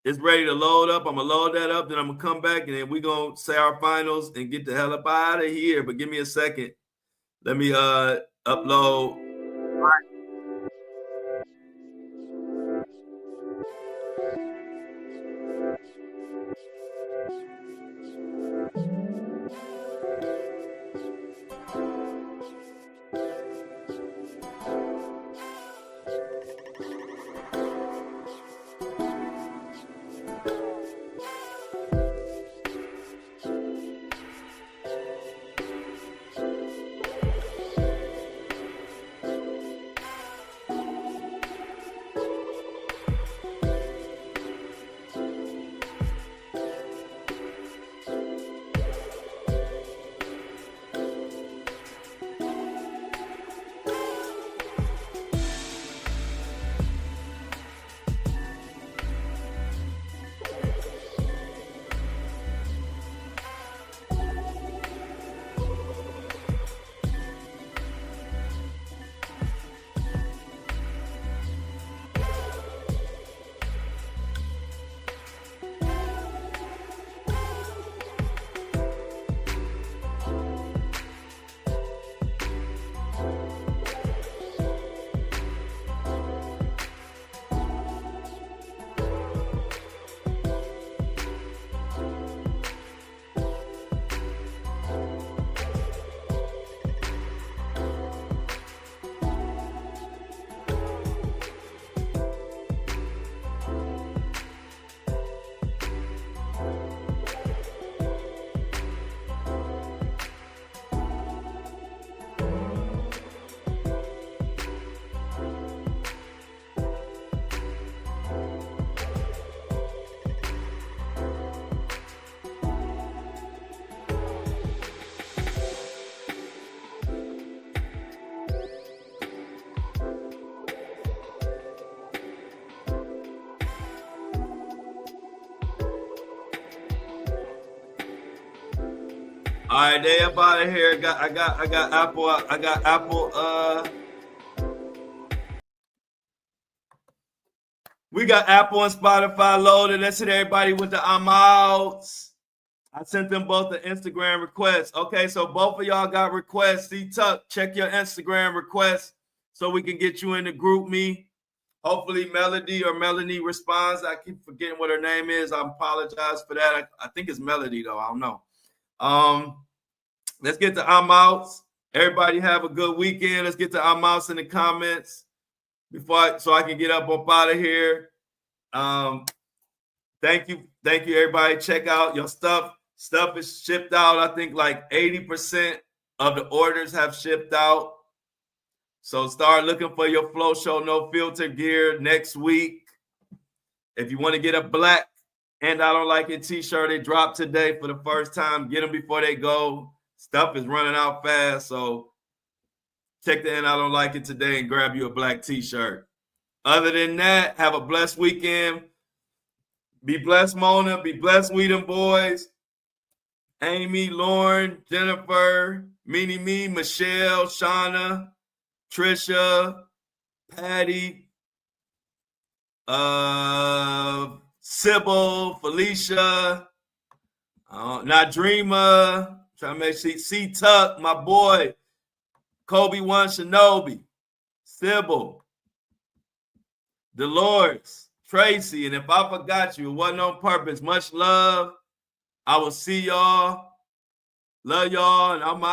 it's ready to load up. I'm gonna load that up, then I'm gonna come back and then we're gonna say our finals and get the hell up out of here. But give me a second. Let me upload. All right, they up out of here. I got Apple. We got Apple and Spotify loaded. Let's hit everybody with the I'm outs. I sent them both the Instagram requests. Okay, so both of y'all got requests. C-Tuck, check your Instagram requests so we can get you in the group me. Hopefully Melody or Melanie responds. I keep forgetting what her name is. I apologize for that. I think it's Melody, though. I don't know. Let's get to I'm outs. Everybody have a good weekend. Let's get to I'm outs in the comments so I can get up out of here. Thank you, everybody. Check out your stuff. Stuff is shipped out. I think like 80% of the orders have shipped out. So start looking for your Flo Show No Filter gear next week. If you want to get a black and I Don't Like It t-shirt, it dropped today for the first time. Get them before they go. Stuff is running out fast. So check the And I Don't Like It today and grab you a black t-shirt. Other than that, have a blessed weekend. Be blessed, Mona. Be blessed, Weedham boys. Amy, Lauren, Jennifer, Minnie Me, Michelle, Shauna, Trisha, Patty, Sybil, Felicia, Nadrima, trying to make sure C-Tuck, my boy, Kobe One Shinobi, Sybil, Dolores, Tracy, and if I forgot you, it wasn't on purpose. Much love. I will see y'all. Love y'all, and I'm out.